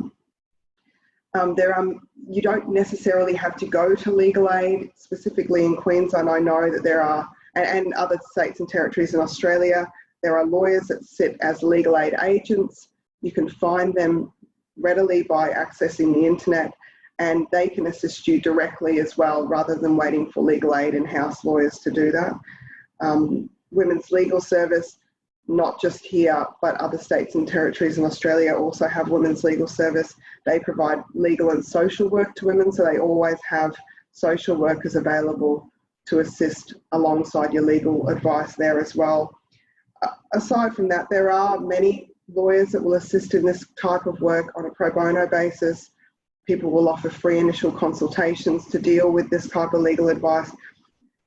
S4: You don't necessarily have to go to legal aid. Specifically in Queensland, I know that there are, and other states and territories in Australia, there are lawyers that sit as legal aid agents. You can find them readily by accessing the internet, and they can assist you directly as well, rather than waiting for legal aid in-house lawyers to do that. Women's Legal Service, not just here, but other states and territories in Australia also have Women's Legal Service. They provide legal and social work to women, so they always have social workers available to assist alongside your legal advice there as well. Aside from that, there are many lawyers that will assist in this type of work on a pro bono basis. People will offer free initial consultations to deal with this type of legal advice.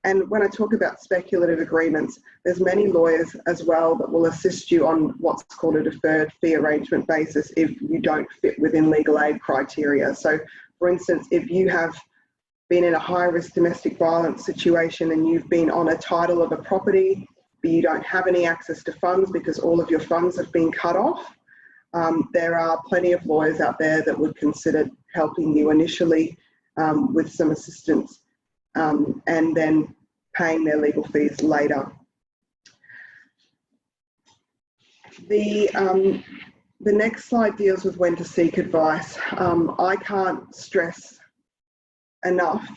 S4: And when I talk about speculative agreements, there's many lawyers as well that will assist you on what's called a deferred fee arrangement basis if you don't fit within legal aid criteria. So, for instance, if you have been in a high-risk domestic violence situation and you've been on a title of a property, but you don't have any access to funds because all of your funds have been cut off, there are plenty of lawyers out there that would consider helping you initially with some assistance, and then paying their legal fees later. The next slide deals with when to seek advice. I can't stress enough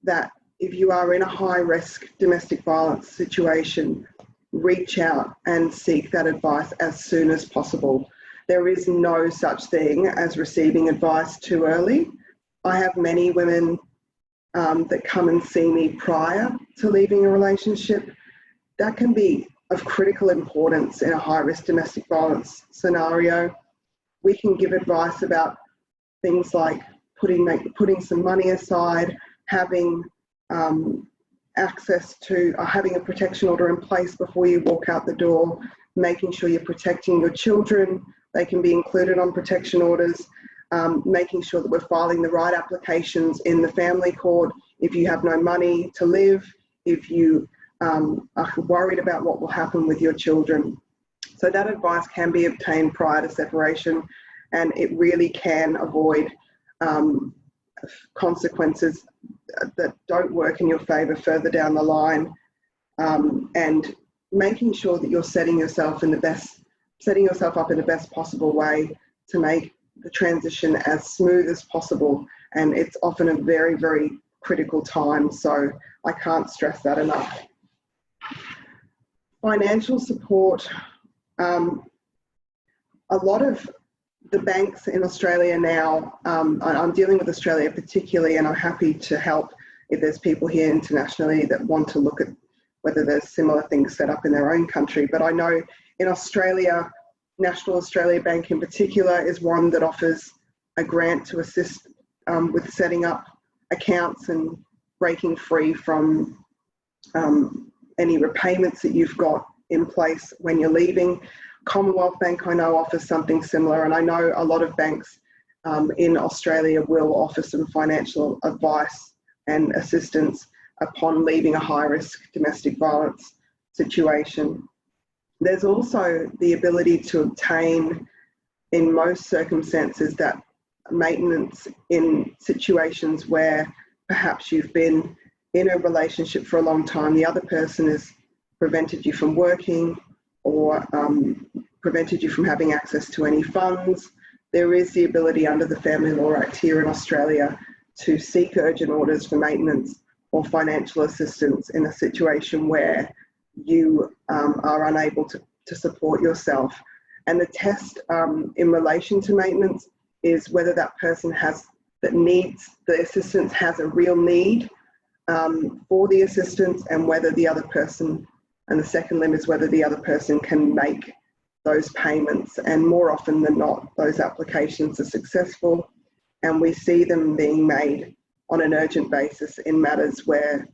S4: that if you are in a high-risk domestic violence situation, reach out and seek that advice as soon as possible. There is no such thing as receiving advice too early. I have many women that come and see me prior to leaving a relationship. That can be of critical importance in a high-risk domestic violence scenario. We can give advice about things like putting some money aside, having access to having a protection order in place before you walk out the door, making sure you're protecting your children. They can be included on protection orders. Making sure that we're filing the right applications in the family court if you have no money to live, if you are worried about what will happen with your children. So that advice can be obtained prior to separation, and it really can avoid consequences that don't work in your favour further down the line, and making sure that you're setting yourself up in the best possible way to make the transition as smooth as possible. And it's often a very, very critical time, so I can't stress that enough. Financial support. A lot of the banks in Australia now, I'm dealing with Australia particularly, and I'm happy to help if there's people here internationally that want to look at whether there's similar things set up in their own country. But I know in Australia, National Australia Bank in particular is one that offers a grant to assist with setting up accounts and breaking free from any repayments that you've got in place when you're leaving. Commonwealth Bank, I know, offers something similar, and I know a lot of banks in Australia will offer some financial advice and assistance upon leaving a high-risk domestic violence situation. There's also the ability to obtain, in most circumstances, that maintenance in situations where perhaps you've been in a relationship for a long time, the other person has prevented you from working or prevented you from having access to any funds. There is the ability under the Family Law Act here in Australia to seek urgent orders for maintenance or financial assistance in a situation where you are unable to support yourself. And the test in relation to maintenance is whether that person that needs the assistance has a real need for the assistance, and whether the other person, and the second limb is whether the other person can make those payments. And more often than not, those applications are successful, and we see them being made on an urgent basis in matters where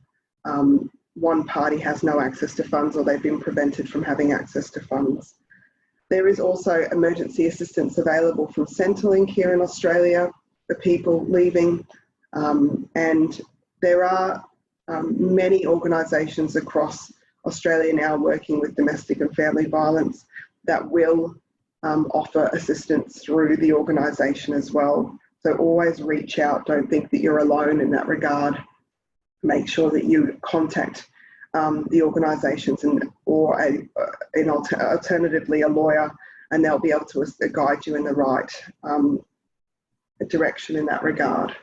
S4: one party has no access to funds or they've been prevented from having access to funds. There is also emergency assistance available from Centrelink here in Australia for people leaving, and there are many organisations across Australia now working with domestic and family violence that will offer assistance through the organisation as well. So always reach out. Don't think that you're alone in that regard. Make sure that you contact the organisations or alternatively a lawyer, and they'll be able to guide you in the right direction in that regard.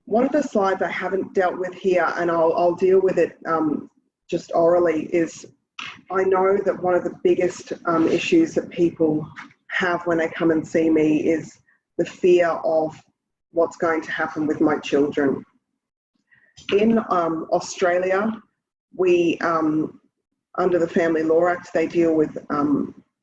S4: One of the slides I haven't dealt with here, and I'll deal with it just orally, is I know that one of the biggest issues that people have when they come and see me is the fear of what's going to happen with my children. In Australia, we, under the Family Law Act, they deal with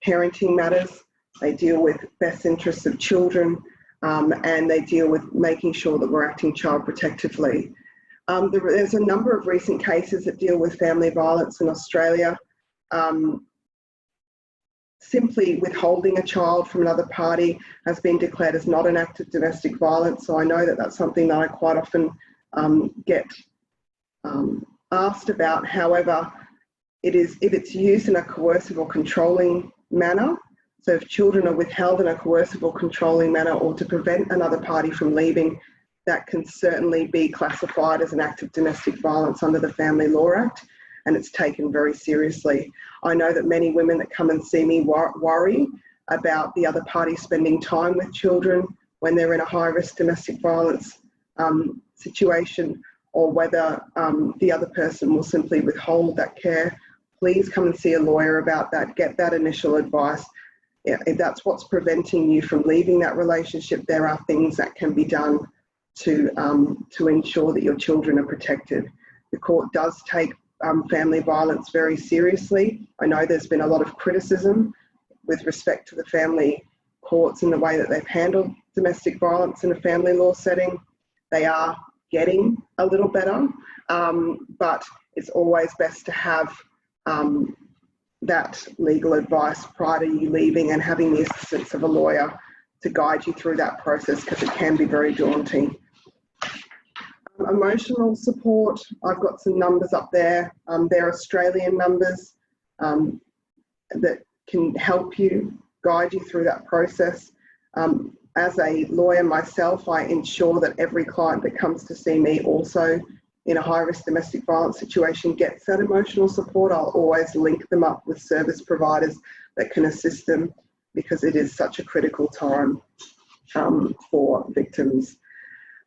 S4: parenting matters, they deal with best interests of children, and they deal with making sure that we're acting child protectively. There's a number of recent cases that deal with family violence in Australia. Simply withholding a child from another party has been declared as not an act of domestic violence, so I know that that's something that I quite often get asked about. However, if it's used in a coercive or controlling manner, so if children are withheld in a coercive or controlling manner or to prevent another party from leaving, that can certainly be classified as an act of domestic violence under the Family Law Act, and it's taken very seriously. I know that many women that come and see me worry about the other party spending time with children when they're in a high-risk domestic violence situation, or whether the other person will simply withhold that care. Please come and see a lawyer about that. Get that initial advice. If that's what's preventing you from leaving that relationship, there are things that can be done to ensure that your children are protected. The court does take family violence very seriously. I know there's been a lot of criticism with respect to the family courts and the way that they've handled domestic violence in a family law setting. They are getting a little better, but it's always best to have that legal advice prior to you leaving, and having the assistance of a lawyer to guide you through that process, because it can be very daunting. Emotional support, I've got some numbers up there. They're Australian numbers that can help you, guide you through that process. as a lawyer myself, I ensure that every client that comes to see me also in a high-risk domestic violence situation gets that emotional support. I'll always link them up with service providers that can assist them, because it is such a critical time for victims.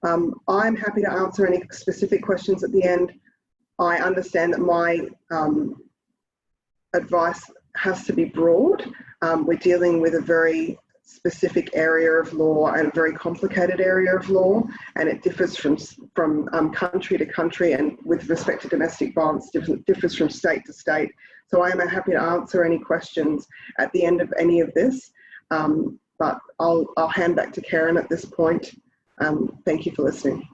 S4: I'm happy to answer any specific questions at the end. I understand that my advice has to be broad. We're dealing with a very specific area of law and a very complicated area of law, and it differs from country to country, and with respect to domestic violence, differs from state to state. So I am happy to answer any questions at the end of any of this, but I'll hand back to Karen at this point. Thank you for listening.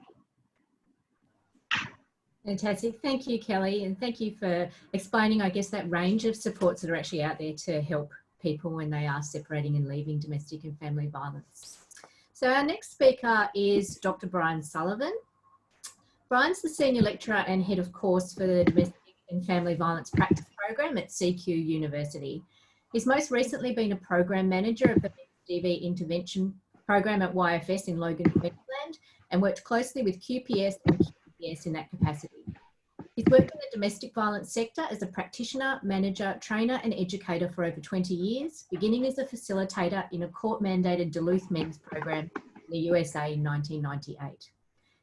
S1: Fantastic. Thank you, Kelly, and thank you for explaining, I guess, that range of supports that are actually out there to help people when they are separating and leaving domestic and family violence. So our next speaker is Dr. Brian Sullivan. Brian's the Senior Lecturer and Head of Course for the Domestic and Family Violence Practice Program at CQ University. He's most recently been a Program Manager of the DV Intervention Program at YFS in Logan, Queensland, and worked closely with QPS and QPS in that capacity. He's worked in the domestic violence sector as a practitioner, manager, trainer and educator for over 20 years, beginning as a facilitator in a court-mandated Duluth men's program in the USA in 1998.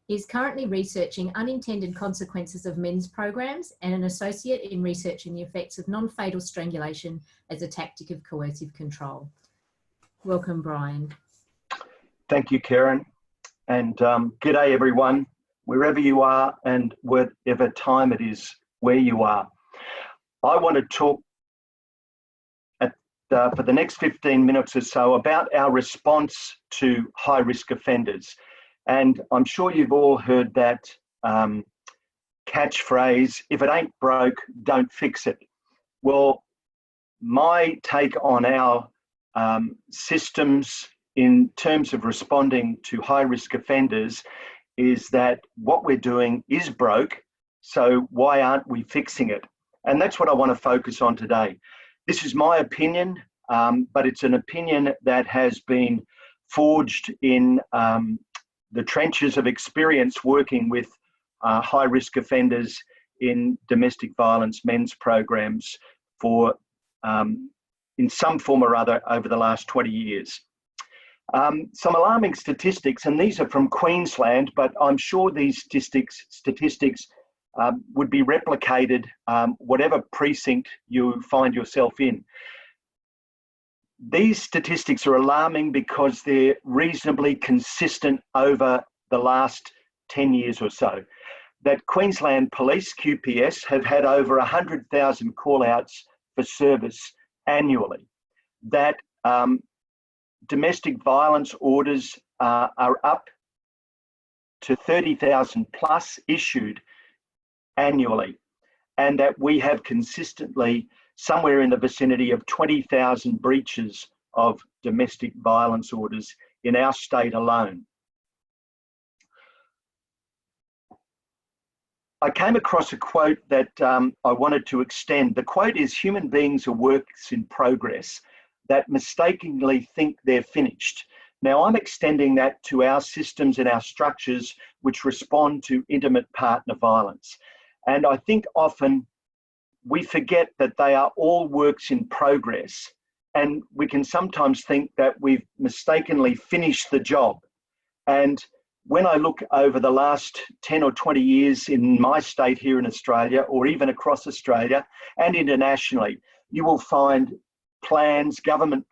S1: He is currently researching unintended consequences of men's programs and an associate in researching the effects of non-fatal strangulation as a tactic of coercive control. Welcome, Brian.
S5: Thank you, Karen. And g'day, everyone, wherever you are and whatever time it is where you are. I want to talk for the next 15 minutes or so about our response to high-risk offenders. And I'm sure you've all heard that catchphrase, if it ain't broke, don't fix it. Well, my take on our systems in terms of responding to high-risk offenders is that what we're doing is broke, so why aren't we fixing it? And that's what I want to focus on today. This is my opinion, but it's an opinion that has been forged in the trenches of experience working with high-risk offenders in domestic violence men's programs for, in some form or other, over the last 20 years. Some alarming statistics, and these are from Queensland, but I'm sure these statistics would be replicated whatever precinct you find yourself in. These statistics are alarming because they're reasonably consistent over the last 10 years or so. That Queensland Police, QPS, have had over 100,000 call-outs for service annually. That domestic violence orders are up to 30,000 plus issued annually, and that we have consistently somewhere in the vicinity of 20,000 breaches of domestic violence orders in our state alone. I came across a quote that I wanted to extend. The quote is, "Human beings are works in progress that mistakenly think they're finished." Now, I'm extending that to our systems and our structures which respond to intimate partner violence. And I think often we forget that they are all works in progress, and we can sometimes think that we've mistakenly finished the job. And when I look over the last 10 or 20 years in my state here in Australia, or even across Australia and internationally, you will find plans, government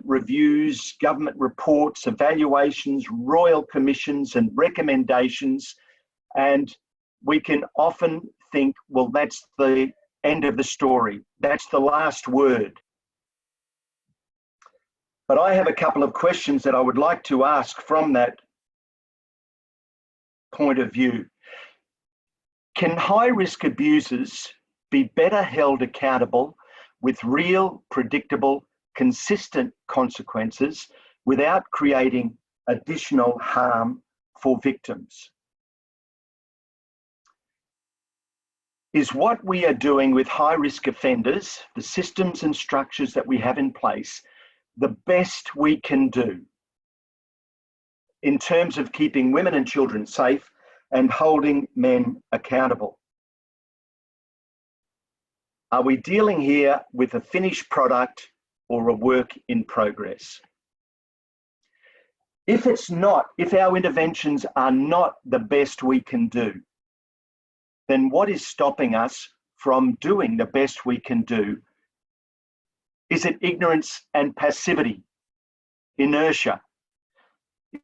S5: reviews, government reports, evaluations, royal commissions and recommendations. And we can often think, well, that's the end of the story. That's the last word. But I have a couple of questions that I would like to ask from that point of view. Can high-risk abusers be better held accountable with real, predictable, consistent consequences without creating additional harm for victims? Is what we are doing with high-risk offenders, the systems and structures that we have in place, the best we can do in terms of keeping women and children safe and holding men accountable? Are we dealing here with a finished product or a work in progress? If it's not, if our interventions are not the best we can do, then what is stopping us from doing the best we can do? Is it ignorance and passivity, inertia?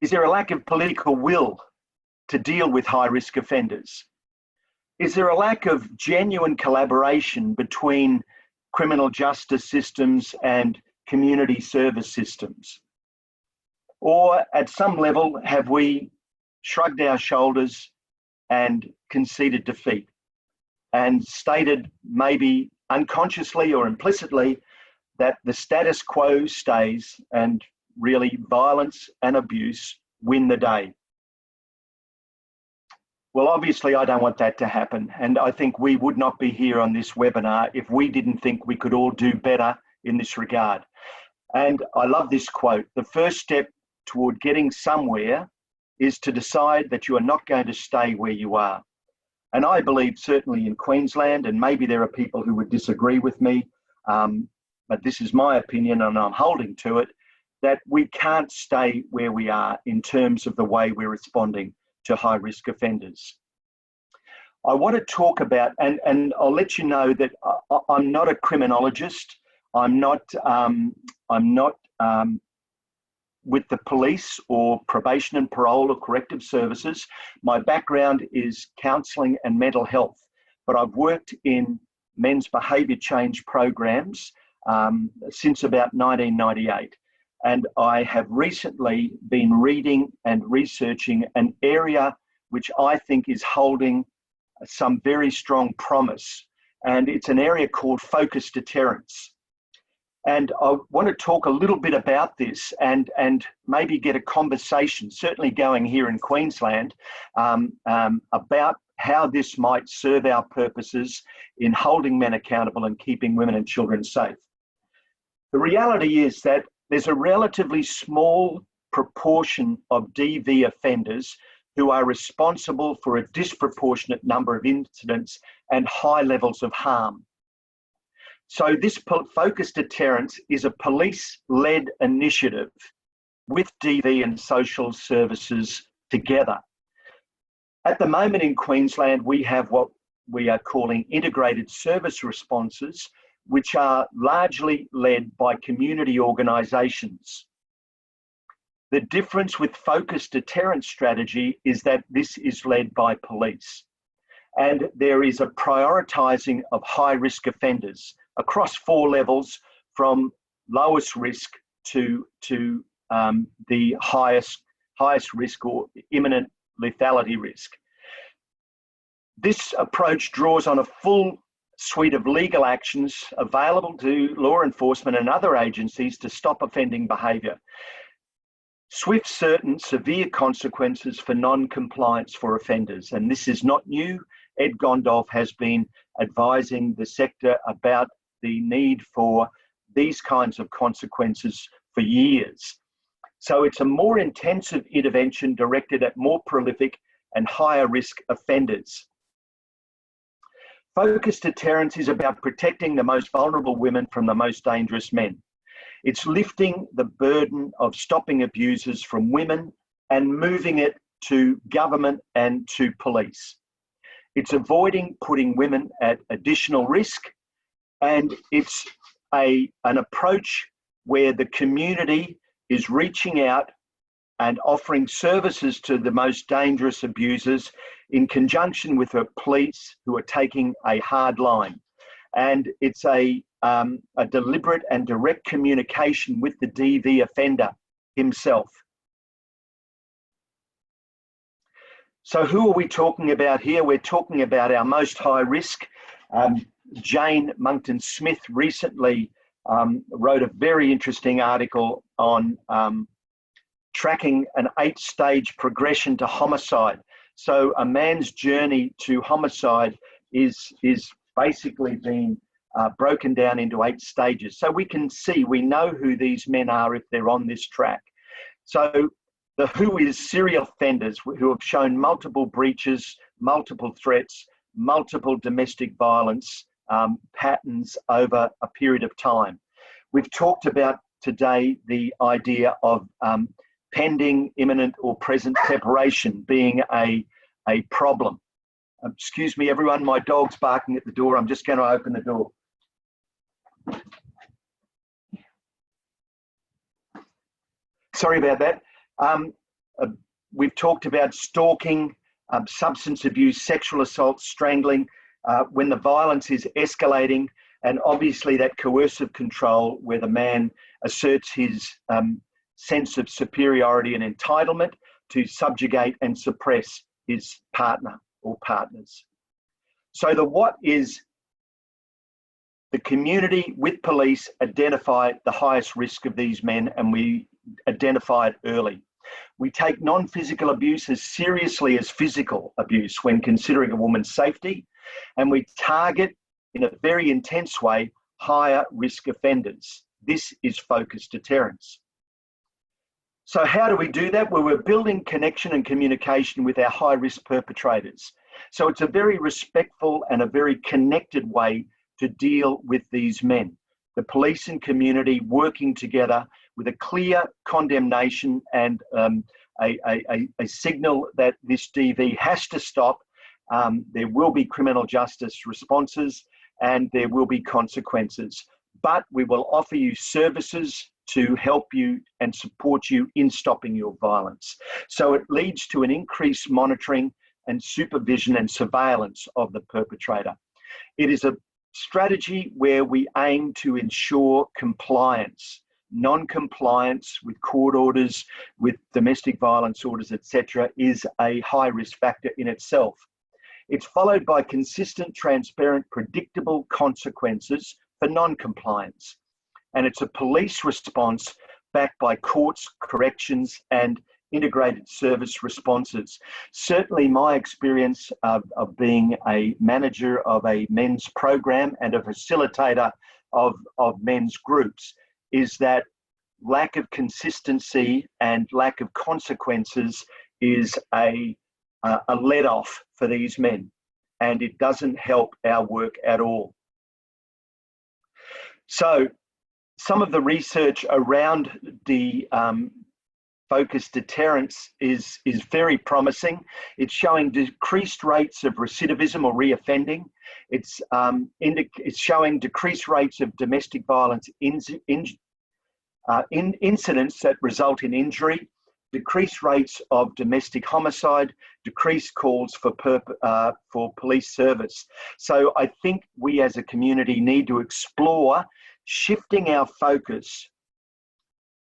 S5: Is there a lack of political will to deal with high-risk offenders? Is there a lack of genuine collaboration between criminal justice systems and community service systems? Or at some level, have we shrugged our shoulders and conceded defeat and stated, maybe unconsciously or implicitly, that the status quo stays and really violence and abuse win the day? Well, obviously I don't want that to happen, and I think we would not be here on this webinar if we didn't think we could all do better in this regard. And I love this quote: the first step toward getting somewhere is to decide that you are not going to stay where you are. And I believe certainly in Queensland, and maybe there are people who would disagree with me, but this is my opinion and I'm holding to it, that we can't stay where we are in terms of the way we're responding to high-risk offenders. I want to talk about, and I'll let you know that I'm not a criminologist. I'm not with the police or probation and parole or corrective services. My background is counselling and mental health, but I've worked in men's behaviour change programs since about 1998. And I have recently been reading and researching an area which I think is holding some very strong promise. And it's an area called focused deterrence. And I want to talk a little bit about this and maybe get a conversation, certainly going here in Queensland, about how this might serve our purposes in holding men accountable and keeping women and children safe. The reality is that there's a relatively small proportion of DV offenders who are responsible for a disproportionate number of incidents and high levels of harm. So this focused deterrence is a police-led initiative with DV and social services together. At the moment in Queensland, we have what we are calling integrated service responses, which are largely led by community organisations. The difference with focused deterrence strategy is that this is led by police. And there is a prioritising of high-risk offenders across 4 levels, from lowest risk to the highest risk or imminent lethality risk. This approach draws on a full suite of legal actions available to law enforcement and other agencies to stop offending behaviour. Swift, certain, severe consequences for non-compliance for offenders. And this is not new. Ed Gondolf has been advising the sector about the need for these kinds of consequences for years. So it's a more intensive intervention directed at more prolific and higher risk offenders. Focused deterrence is about protecting the most vulnerable women from the most dangerous men. It's lifting the burden of stopping abusers from women and moving it to government and to police. It's avoiding putting women at additional risk, and it's an approach where the community is reaching out and offering services to the most dangerous abusers in conjunction with the police, who are taking a hard line. And it's a deliberate and direct communication with the DV offender himself. So who are we talking about here? We're talking about our most high risk. Jane Monckton-Smith recently wrote a very interesting article on tracking an 8-stage progression to homicide. So a man's journey to homicide is basically being broken down into 8 stages. So we can see, we know who these men are if they're on this track. So the who is serial offenders who have shown multiple breaches, multiple threats, multiple domestic violence patterns over a period of time. We've talked about today the idea of pending, imminent or present separation being a problem. Excuse me, everyone, my dog's barking at the door. I'm just going to open the door. Sorry about that. We've talked about stalking, substance abuse, sexual assault, strangling, when the violence is escalating, and obviously that coercive control where the man asserts his sense of superiority and entitlement to subjugate and suppress his partner or partners. So the what is the community with police identify the highest risk of these men, and we identify it early. We take non-physical abuse as seriously as physical abuse when considering a woman's safety, and we target in a very intense way higher risk offenders. This is focused deterrence. So how do we do that? Well, we're building connection and communication with our high-risk perpetrators. So it's a very respectful and a very connected way to deal with these men. The police and community working together with a clear condemnation and a signal that this DV has to stop. There will be criminal justice responses and there will be consequences. But we will offer you services to help you and support you in stopping your violence. So it leads to an increased monitoring and supervision and surveillance of the perpetrator. It is a strategy where we aim to ensure compliance. Non-compliance with court orders, with domestic violence orders, etc., is a high risk factor in itself. It's followed by consistent, transparent, predictable consequences for non-compliance. And it's a police response backed by courts, corrections, and integrated service responses. Certainly my experience of being a manager of a men's program and a facilitator of men's groups is that lack of consistency and lack of consequences is a let-off for these men, and it doesn't help our work at all. So some of the research around the focused deterrence is very promising. It's showing decreased rates of recidivism or reoffending. It's showing decreased rates of domestic violence incidents that result in injury, decreased rates of domestic homicide, decreased calls for police service. So I think we as a community need to explore shifting our focus,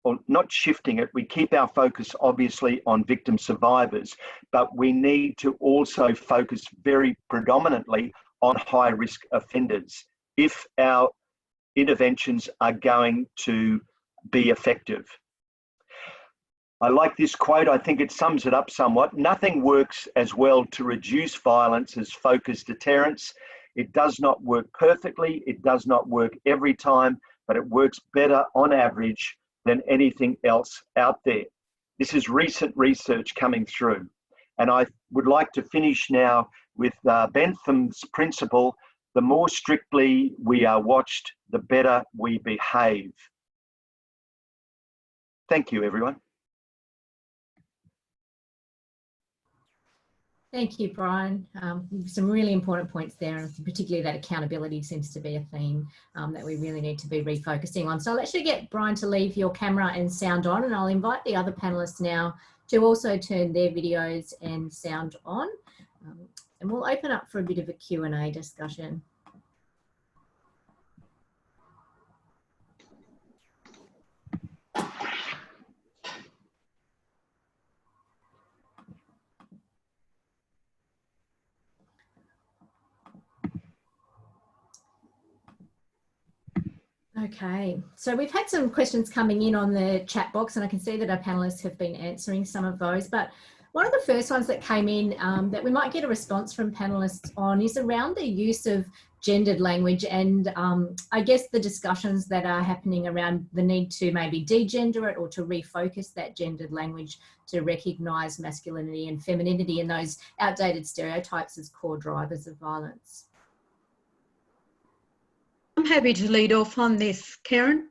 S5: or not shifting it, we keep our focus obviously on victim survivors, but we need to also focus very predominantly on high risk offenders if our interventions are going to be effective. I like this quote. I think it sums it up somewhat. Nothing works as well to reduce violence as focused deterrence. It does not work perfectly. It does not work every time, but it works better on average than anything else out there. This is recent research coming through. And I would like to finish now with Bentham's principle: the more strictly we are watched, the better we behave. Thank you, everyone.
S1: Thank you, Brian. Some really important points there, and particularly that accountability seems to be a theme that we really need to be refocusing on. So I'll actually get Brian to leave your camera and sound on, and I'll invite the other panelists now to also turn their videos and sound on. And we'll open up for a bit of a Q&A discussion. Okay, so we've had some questions coming in on the chat box, and I can see that our panelists have been answering some of those, but one of the first ones that came in that we might get a response from panelists on is around the use of gendered language, and I guess the discussions that are happening around the need to maybe degender it or to refocus that gendered language to recognise masculinity and femininity and those outdated stereotypes as core drivers of violence.
S2: I'm happy to lead off on this, Karen.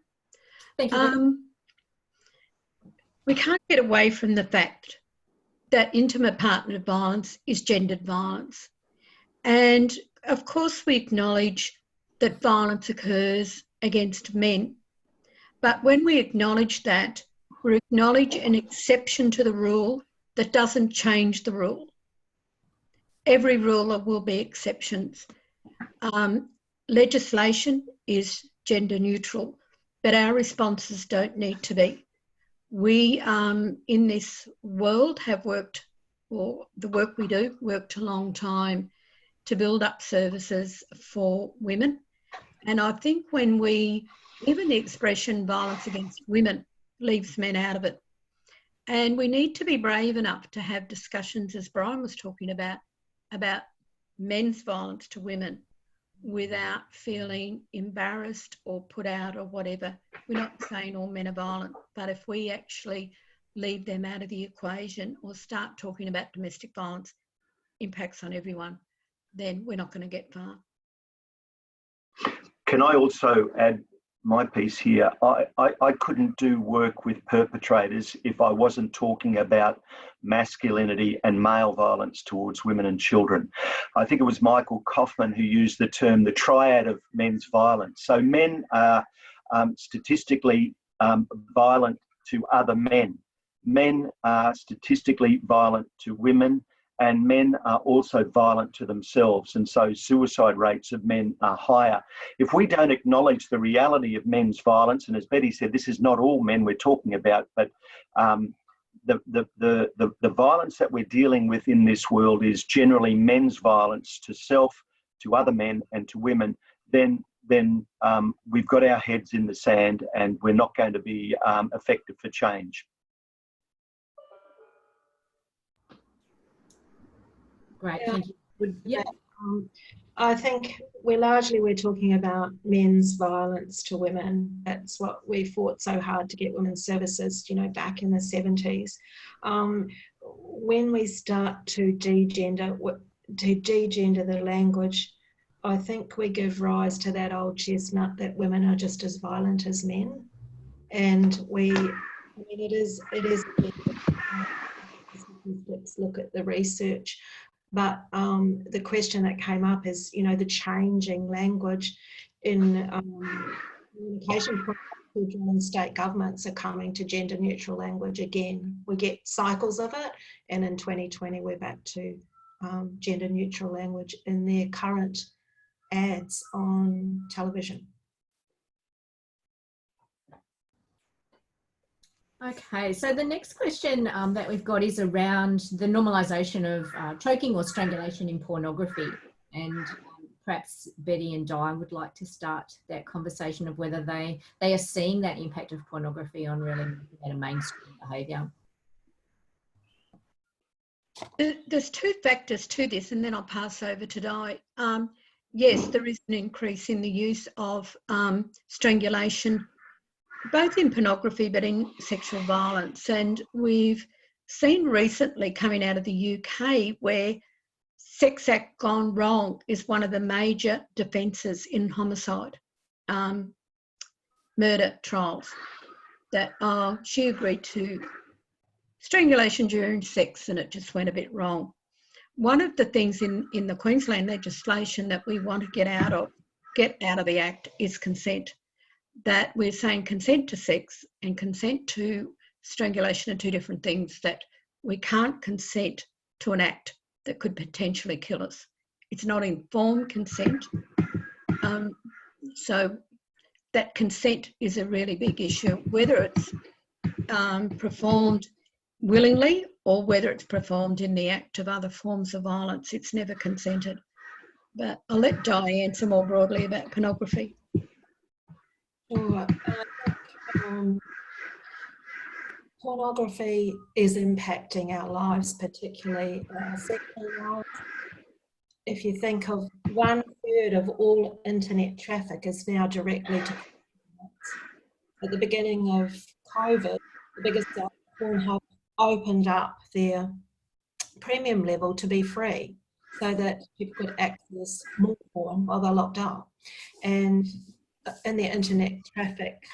S1: Thank you.
S2: We can't get away from the fact that intimate partner violence is gendered violence. And of course we acknowledge that violence occurs against men. But when we acknowledge that, we acknowledge an exception to the rule that doesn't change the rule. Every rule there will be exceptions. Legislation is gender neutral, but our responses don't need to be. We, in this world, have worked, or the work we do, worked a long time to build up services for women. And I think when even the expression violence against women leaves men out of it. And we need to be brave enough to have discussions, as Brian was talking about men's violence to women without feeling embarrassed or put out or whatever. We're not saying all men are violent, but if we actually leave them out of the equation or start talking about domestic violence impacts on everyone, then we're not going to get far.
S5: Can I also add my piece here? I couldn't do work with perpetrators if I wasn't talking about masculinity and male violence towards women and children. I think it was Michael Kaufman who used the term the triad of men's violence. So men are statistically violent to other men. Men are statistically violent to women, and men are also violent to themselves, and so suicide rates of men are higher. If we don't acknowledge the reality of men's violence, and as Betty said, this is not all men we're talking about, but the violence that we're dealing with in this world is generally men's violence to self, to other men and to women, then we've got our heads in the sand and we're not going to be effective for change.
S1: Great, thank you. Yeah.
S3: I think we're talking about men's violence to women. That's what we fought so hard to get women's services, back in the 70s. When we start to degender the language, I think we give rise to that old chestnut that women are just as violent as men. And it is look at the research. But the question that came up is, the changing language in communication. Federal and state governments are coming to gender neutral language again. We get cycles of it, and in 2020 we're back to gender neutral language in their current ads on television.
S1: Okay, so the next question that we've got is around the normalisation of choking or strangulation in pornography, and perhaps Betty and Di would like to start that conversation of whether they are seeing that impact of pornography on really mainstream behaviour.
S2: There's two factors to this, and then I'll pass over to Di. Yes, there is an increase in the use of strangulation, both in pornography but in sexual violence. And we've seen recently coming out of the UK where sex act gone wrong is one of the major defences in homicide, murder trials, that she agreed to strangulation during sex and it just went a bit wrong. One of the things in the Queensland legislation that we want to get out of the Act is consent. That we're saying consent to sex and consent to strangulation are two different things, that we can't consent to an act that could potentially kill us. It's not informed consent. So that consent is a really big issue, whether it's performed willingly or whether it's performed in the act of other forms of violence. It's never consented. But I'll let Di answer more broadly about pornography.
S3: Sure. Pornography is impacting our lives, particularly our sexual lives. If you think of 1/5 1/3 of all internet traffic is now directly to at the beginning of COVID, the biggest Pornhub opened up their premium level to be free so that people could access more porn while they're locked up. And in their internet traffic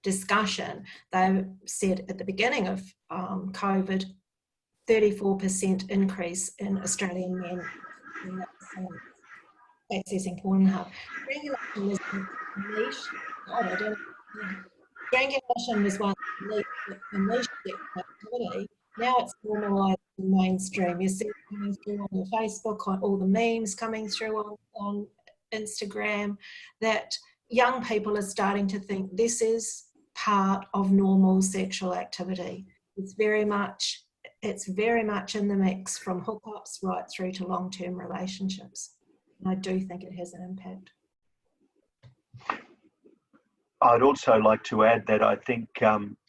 S3: discussion, they said at the beginning of COVID, 34% increase in Australian men accessing Pornhub. Strangulation was niche. God, I don't know. Strangulation was once a niche activity. Now it's normalised in mainstream. You see it coming through on your Facebook, on all the memes coming through on Instagram, that young people are starting to think this is part of normal sexual activity. It's very much in the mix, from hookups right through to long-term relationships. And I do think it has an impact.
S5: I'd also like to add that I think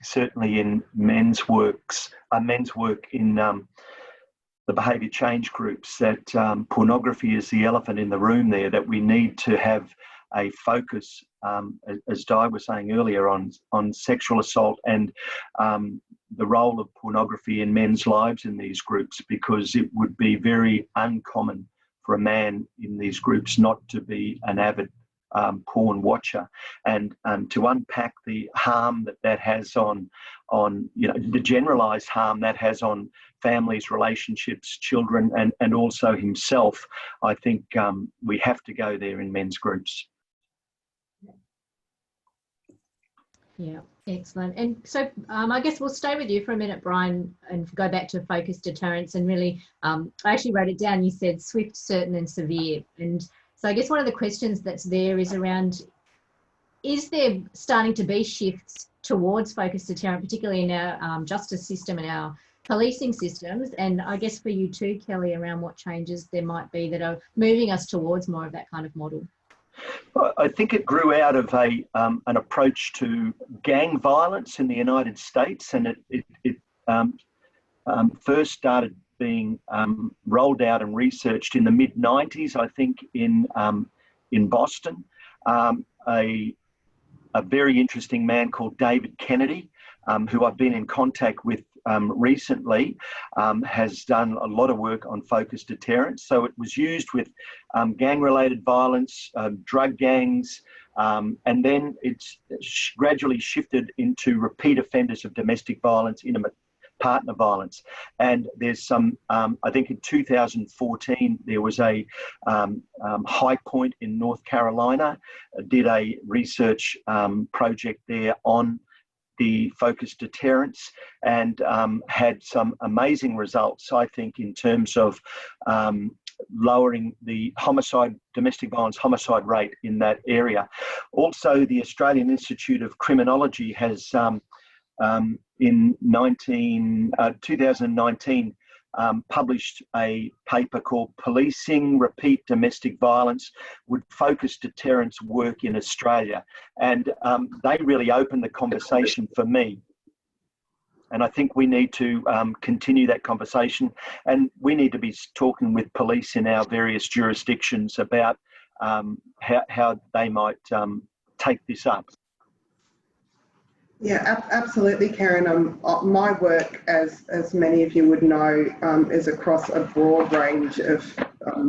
S5: certainly in men's work in the behaviour change groups, that pornography is the elephant in the room there, that we need to have a focus, as Di was saying earlier, on sexual assault and the role of pornography in men's lives in these groups, because it would be very uncommon for a man in these groups not to be an avid porn watcher, and to unpack the harm that has on the generalised harm that has on families, relationships, children, and also himself. I think we have to go there in men's groups.
S1: Yeah, excellent. And so I guess we'll stay with you for a minute, Brian, and go back to focused deterrence. And really, I actually wrote it down. You said swift, certain and severe. And so I guess one of the questions that's there is around, is there starting to be shifts towards focused deterrent, particularly in our justice system and our policing systems? And I guess for you too, Kelli, around what changes there might be that are moving us towards more of that kind of model.
S5: I think it grew out of an approach to gang violence in the United States, and it first started being rolled out and researched in the mid-90s, I think, in Boston. A very interesting man called David Kennedy, who I've been in contact with recently, has done a lot of work on focused deterrence. So it was used with gang-related violence, drug gangs, and then it's gradually shifted into repeat offenders of domestic violence, intimate partner violence. And there's some, I think in 2014, there was a High Point in North Carolina, did a research project there on the focused deterrence, and had some amazing results, I think, in terms of lowering the domestic violence homicide rate in that area. Also, the Australian Institute of Criminology has in 2019 published a paper called Policing Repeat Domestic Violence Would Focused Deterrence Work in Australia? And they really opened the conversation for me. And I think we need to continue that conversation, and we need to be talking with police in our various jurisdictions about how they might take this up.
S4: Yeah, absolutely, Karen. My work, as many of you would know, is across a broad range of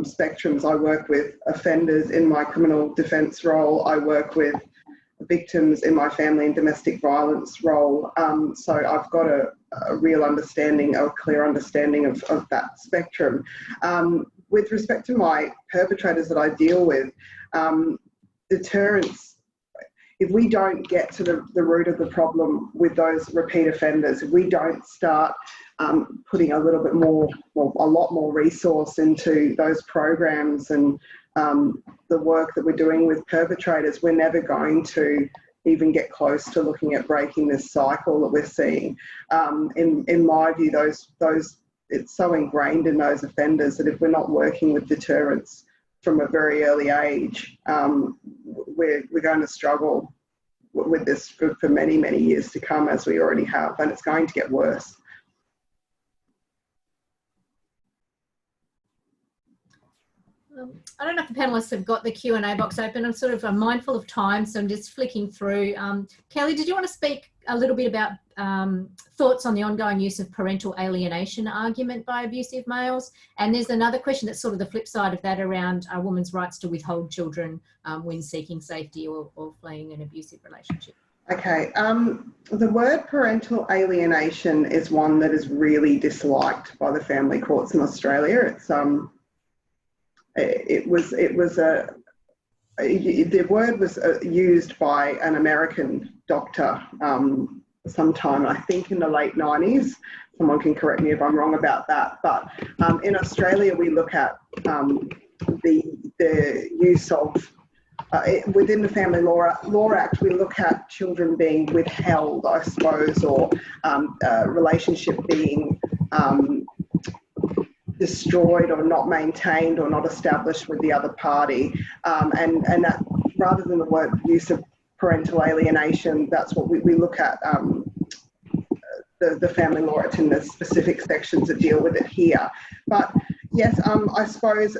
S4: spectrums. I work with offenders in my criminal defence role. I work with victims in my family and domestic violence role. So I've got a real understanding, a clear understanding of that spectrum. With respect to my perpetrators that I deal with, deterrence, if we don't get to the root of the problem with those repeat offenders, if we don't start putting a little bit more, well, a lot more resource into those programs and the work that we're doing with perpetrators, we're never going to even get close to looking at breaking this cycle that we're seeing. In my view, it's so ingrained in those offenders that if we're not working with deterrence from a very early age, we're going to struggle with this for many, many years to come, as we already have, and it's going to get worse.
S1: I don't know if the panellists have got the Q&A box open. I'm sort of mindful of time, so I'm just flicking through. Kelli, did you want to speak a little bit about thoughts on the ongoing use of parental alienation argument by abusive males? And there's another question that's sort of the flip side of that around a woman's rights to withhold children when seeking safety or fleeing an abusive relationship.
S4: Okay, the word parental alienation is one that is really disliked by the family courts in Australia. The word was used by an American doctor sometime, I think in the late 90s. Someone can correct me if I'm wrong about that. But in Australia, we look at the use of within the Family Law Act, we look at children being withheld, I suppose, or relationship being destroyed or not maintained or not established with the other party. And that rather than the word use of parental alienation, that's what we look at the Family Law Act in the specific sections that deal with it here. But yes, I suppose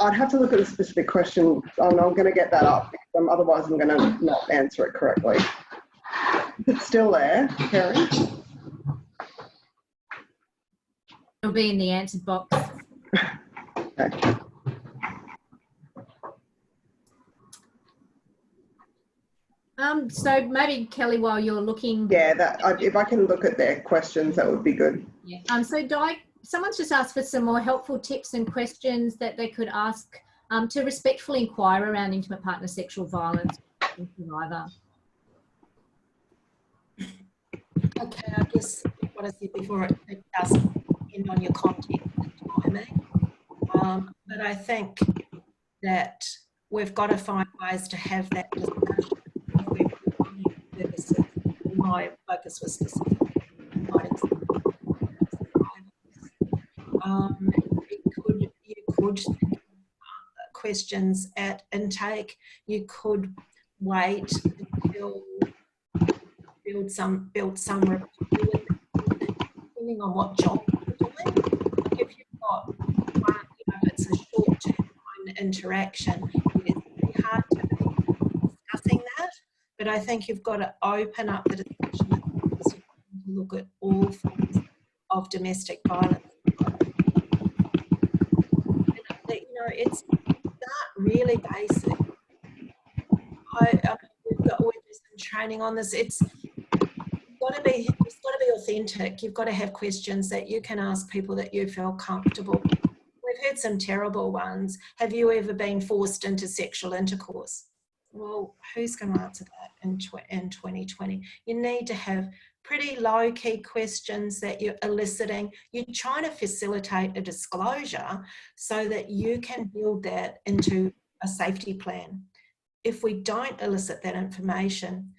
S4: I'd have to look at the specific question. I'm going to get that up. Otherwise, I'm going to not answer it correctly. It's still there, Karen.
S1: It'll be in the answered box.
S4: Okay.
S1: So maybe Kelli, while you're looking.
S4: Yeah, if I can look at their questions, that would be good.
S1: Yeah. So someone's just asked for some more helpful tips and questions that they could ask to respectfully inquire around intimate partner sexual violence from survivor.
S3: Okay, I guess what I said before, it does depend on your context and timing. But I think that we've got to find ways to have that discussion. My focus was specifically providing you could questions at intake. You could wait until build some rapport, depending on what job you're doing. Like if you've got one, if it's a short-term interaction, it's really hard to be discussing that. But I think you've got to open up the discussion to look at all forms of domestic violence. And, it's not really basic. We've got to do some training on this. It's got to be authentic. You've got to have questions that you can ask people that you feel comfortable. We've heard some terrible ones. Have you ever been forced into sexual intercourse? Well, who's going to answer that in 2020? You need to have pretty low-key questions that you're eliciting. You're trying to facilitate a disclosure so that you can build that into a safety plan. If we don't elicit that information,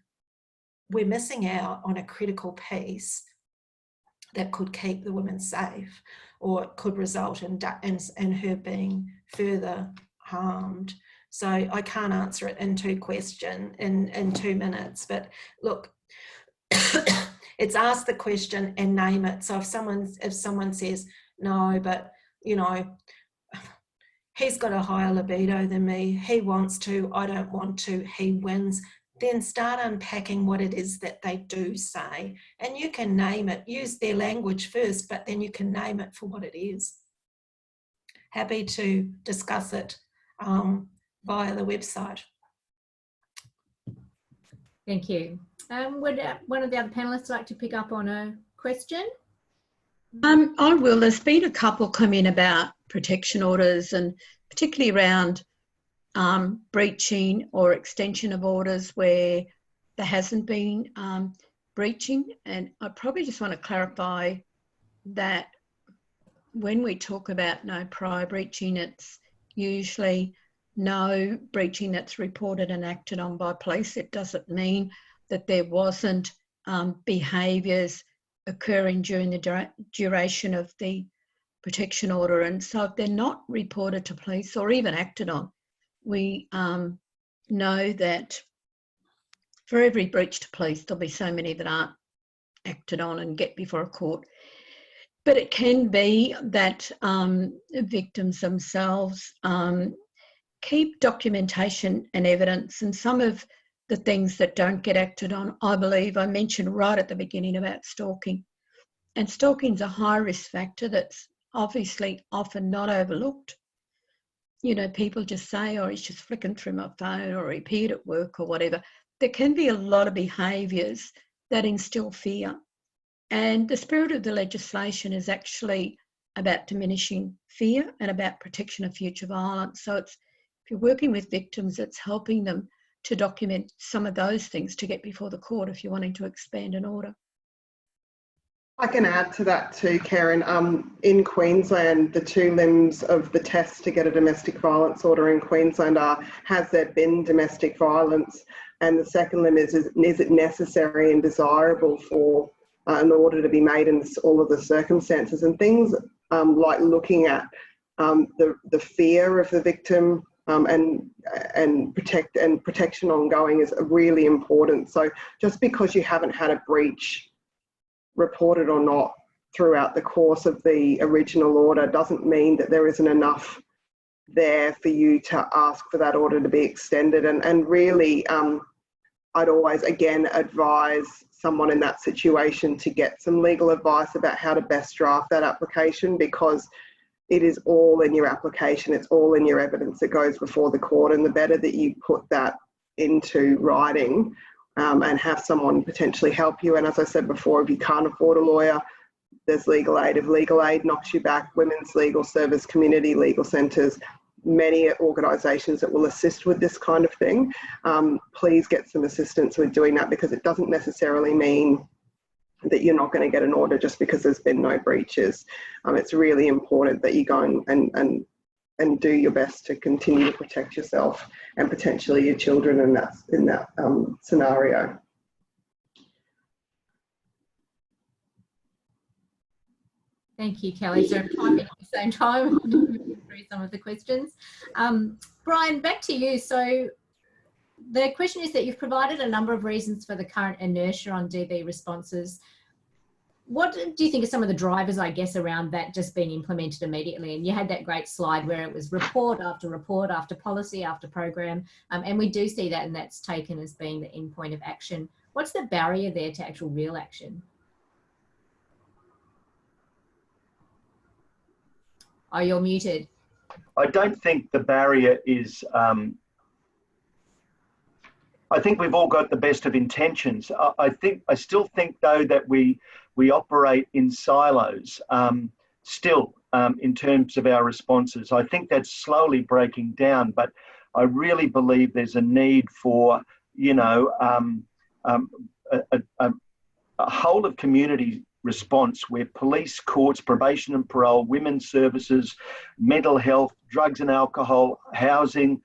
S3: we're missing out on a critical piece that could keep the woman safe, or it could result in her being further harmed. So I can't answer it in 2 minutes, but look, it's ask the question and name it. So if someone says, no, but he's got a higher libido than me, he wants to, I don't want to, he wins, then start unpacking what it is that they do say. And you can name it, use their language first, but then you can name it for what it is. Happy to discuss it via the website.
S1: Thank you. Would one of the other panellists like to pick up on a question?
S2: I will. There's been a couple come in about protection orders, and particularly around breaching or extension of orders where there hasn't been breaching. And I probably just want to clarify that when we talk about no prior breaching, it's usually no breaching that's reported and acted on by police. It doesn't mean that there wasn't behaviours occurring during the duration of the protection order. And so if they're not reported to police or even acted on, we know that for every breach to police, there'll be so many that aren't acted on and get before a court. But it can be that victims themselves keep documentation and evidence, and some of the things that don't get acted on, I believe I mentioned right at the beginning about stalking. And stalking's a high risk factor that's obviously often not overlooked. You know, people just say, oh, he's just flicking through my phone, or he appeared at work or whatever. There can be a lot of behaviours that instill fear. And the spirit of the legislation is actually about diminishing fear and about protection of future violence. So it's, if you're working with victims, it's helping them to document some of those things to get before the court if you're wanting to expand an order.
S4: I can add to that too, Karen. In Queensland, the two limbs of the test to get a domestic violence order in Queensland are, has there been domestic violence? And the second limb is it necessary and desirable for an order to be made in all of the circumstances? And things like looking at the fear of the victim and protection ongoing is really important. So just because you haven't had a breach reported or not throughout the course of the original order doesn't mean that there isn't enough there for you to ask for that order to be extended. And really, I'd always, again, advise someone in that situation to get some legal advice about how to best draft that application, because it is all in your application, it's all in your evidence that goes before the court, and the better that you put that into writing and have someone potentially help you. And as I said before, if you can't afford a lawyer, there's legal aid. If legal aid knocks you back, Women's Legal Service, community legal centres, many organisations that will assist with this kind of thing. Please get some assistance with doing that, because it doesn't necessarily mean that you're not going to get an order just because there's been no breaches. It's really important that you go and do your best to continue to protect yourself and potentially your children in that scenario.
S1: Thank you, Kelly. So I'm typing at the same time through some of the questions. Brian, back to you. So the question is that you've provided a number of reasons for the current inertia on DV responses. What do you think are some of the drivers, I guess, around that just being implemented immediately? And you had that great slide where it was report after policy after program, and we do see that, and that's taken as being the end point of action. What's the barrier there to actual real action? Oh, you're muted.
S5: I don't think the barrier is, I think we've all got the best of intentions. I still think though that we operate in silos still in terms of our responses. I think that's slowly breaking down, but I really believe there's a need for, you know, a whole of community response where police, courts, probation and parole, women's services, mental health, drugs and alcohol, housing,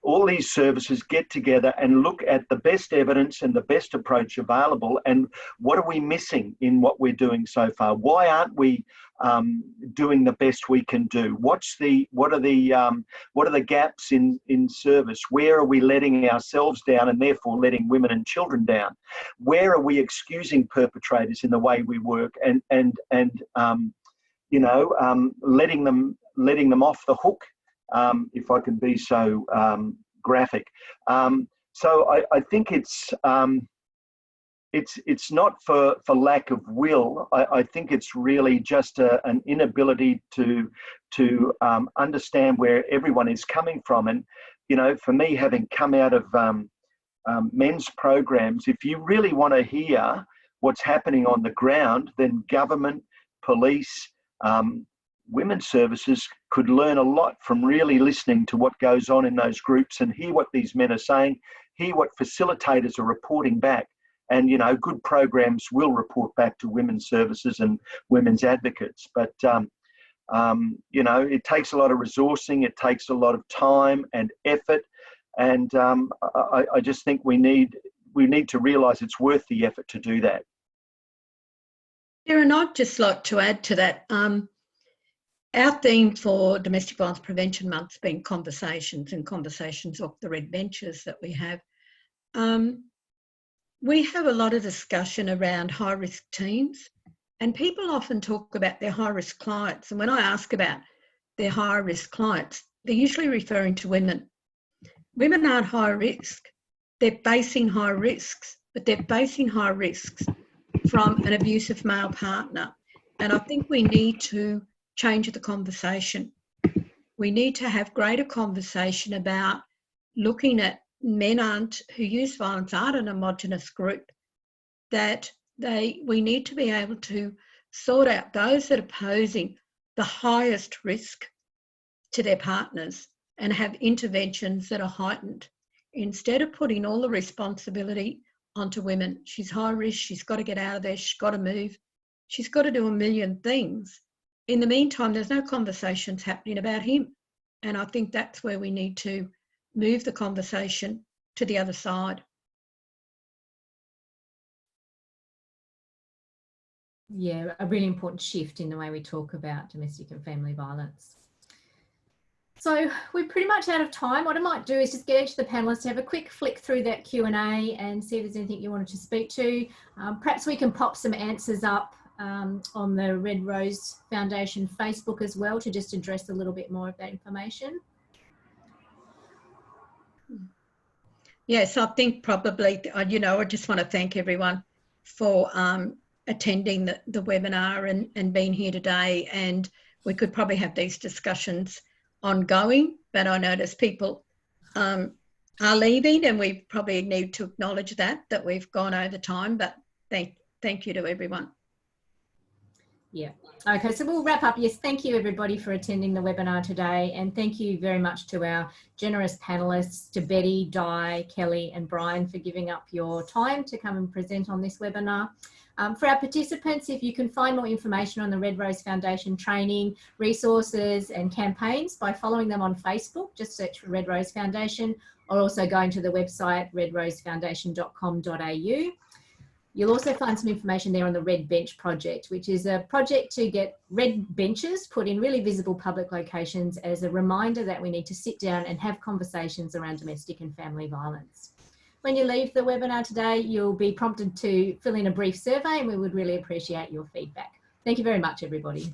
S5: all these services get together and look at the best evidence and the best approach available, and what are we missing in what we're doing so far? Why aren't we doing the best we can do? What are the gaps in service? Where are we letting ourselves down and therefore letting women and children down? Where are we excusing perpetrators in the way we work and you know, letting them off the hook? If I can be so graphic. So I think it's not for lack of will. I think it's really just an inability to understand where everyone is coming from. And, you know, for me, having come out of men's programs, if you really want to hear what's happening on the ground, then government, police, women's services could learn a lot from really listening to what goes on in those groups and hear what these men are saying, hear what facilitators are reporting back. And, you know, good programs will report back to women's services and women's advocates. But, you know, it takes a lot of resourcing, it takes a lot of time and effort. And I just think we need to realise it's worth the effort to do that.
S2: Karen, I'd just like to add to that. Our theme for Domestic Violence Prevention Month's been conversations, and conversations off the red benches that we have. We have a lot of discussion around high-risk teens And people often talk about their high-risk clients. And when I ask about their high-risk clients, they're usually referring to women. Women aren't high risk. They're facing high risks, but they're facing high risks from an abusive male partner. And I think we need to change the conversation. We need to have greater conversation about looking at men who use violence aren't an homogenous group, that we need to be able to sort out those that are posing the highest risk to their partners and have interventions that are heightened, instead of putting all the responsibility onto women. She's high risk, she's got to get out of there, she's got to move, she's got to do a million things. In the meantime, there's no conversations happening about him. And I think that's where we need to move the conversation to the other side.
S1: Yeah, a really important shift in the way we talk about domestic and family violence. So we're pretty much out of time. What I might do is just get each of the panellists to have a quick flick through that Q&A and see if there's anything you wanted to speak to. Perhaps we can pop some answers up on the Red Rose Foundation Facebook as well to just address a little bit more of that information.
S2: Yes, I think probably, you know, I just want to thank everyone for attending the webinar and being here today. And we could probably have these discussions ongoing, but I notice people are leaving, and we probably need to acknowledge that we've gone over time, but thank you to everyone.
S1: Yeah. Okay, so we'll wrap up. Yes, thank you everybody for attending the webinar today, and thank you very much to our generous panellists, to Betty, Di, Kelly and Brian for giving up your time to come and present on this webinar. For our participants, if you can find more information on the Red Rose Foundation training, resources and campaigns by following them on Facebook, just search for Red Rose Foundation, or also going to the website redrosefoundation.com.au. You'll also find some information there on the Red Bench project, which is a project to get red benches put in really visible public locations as a reminder that we need to sit down and have conversations around domestic and family violence. When you leave the webinar today, you'll be prompted to fill in a brief survey, and we would really appreciate your feedback. Thank you very much, everybody.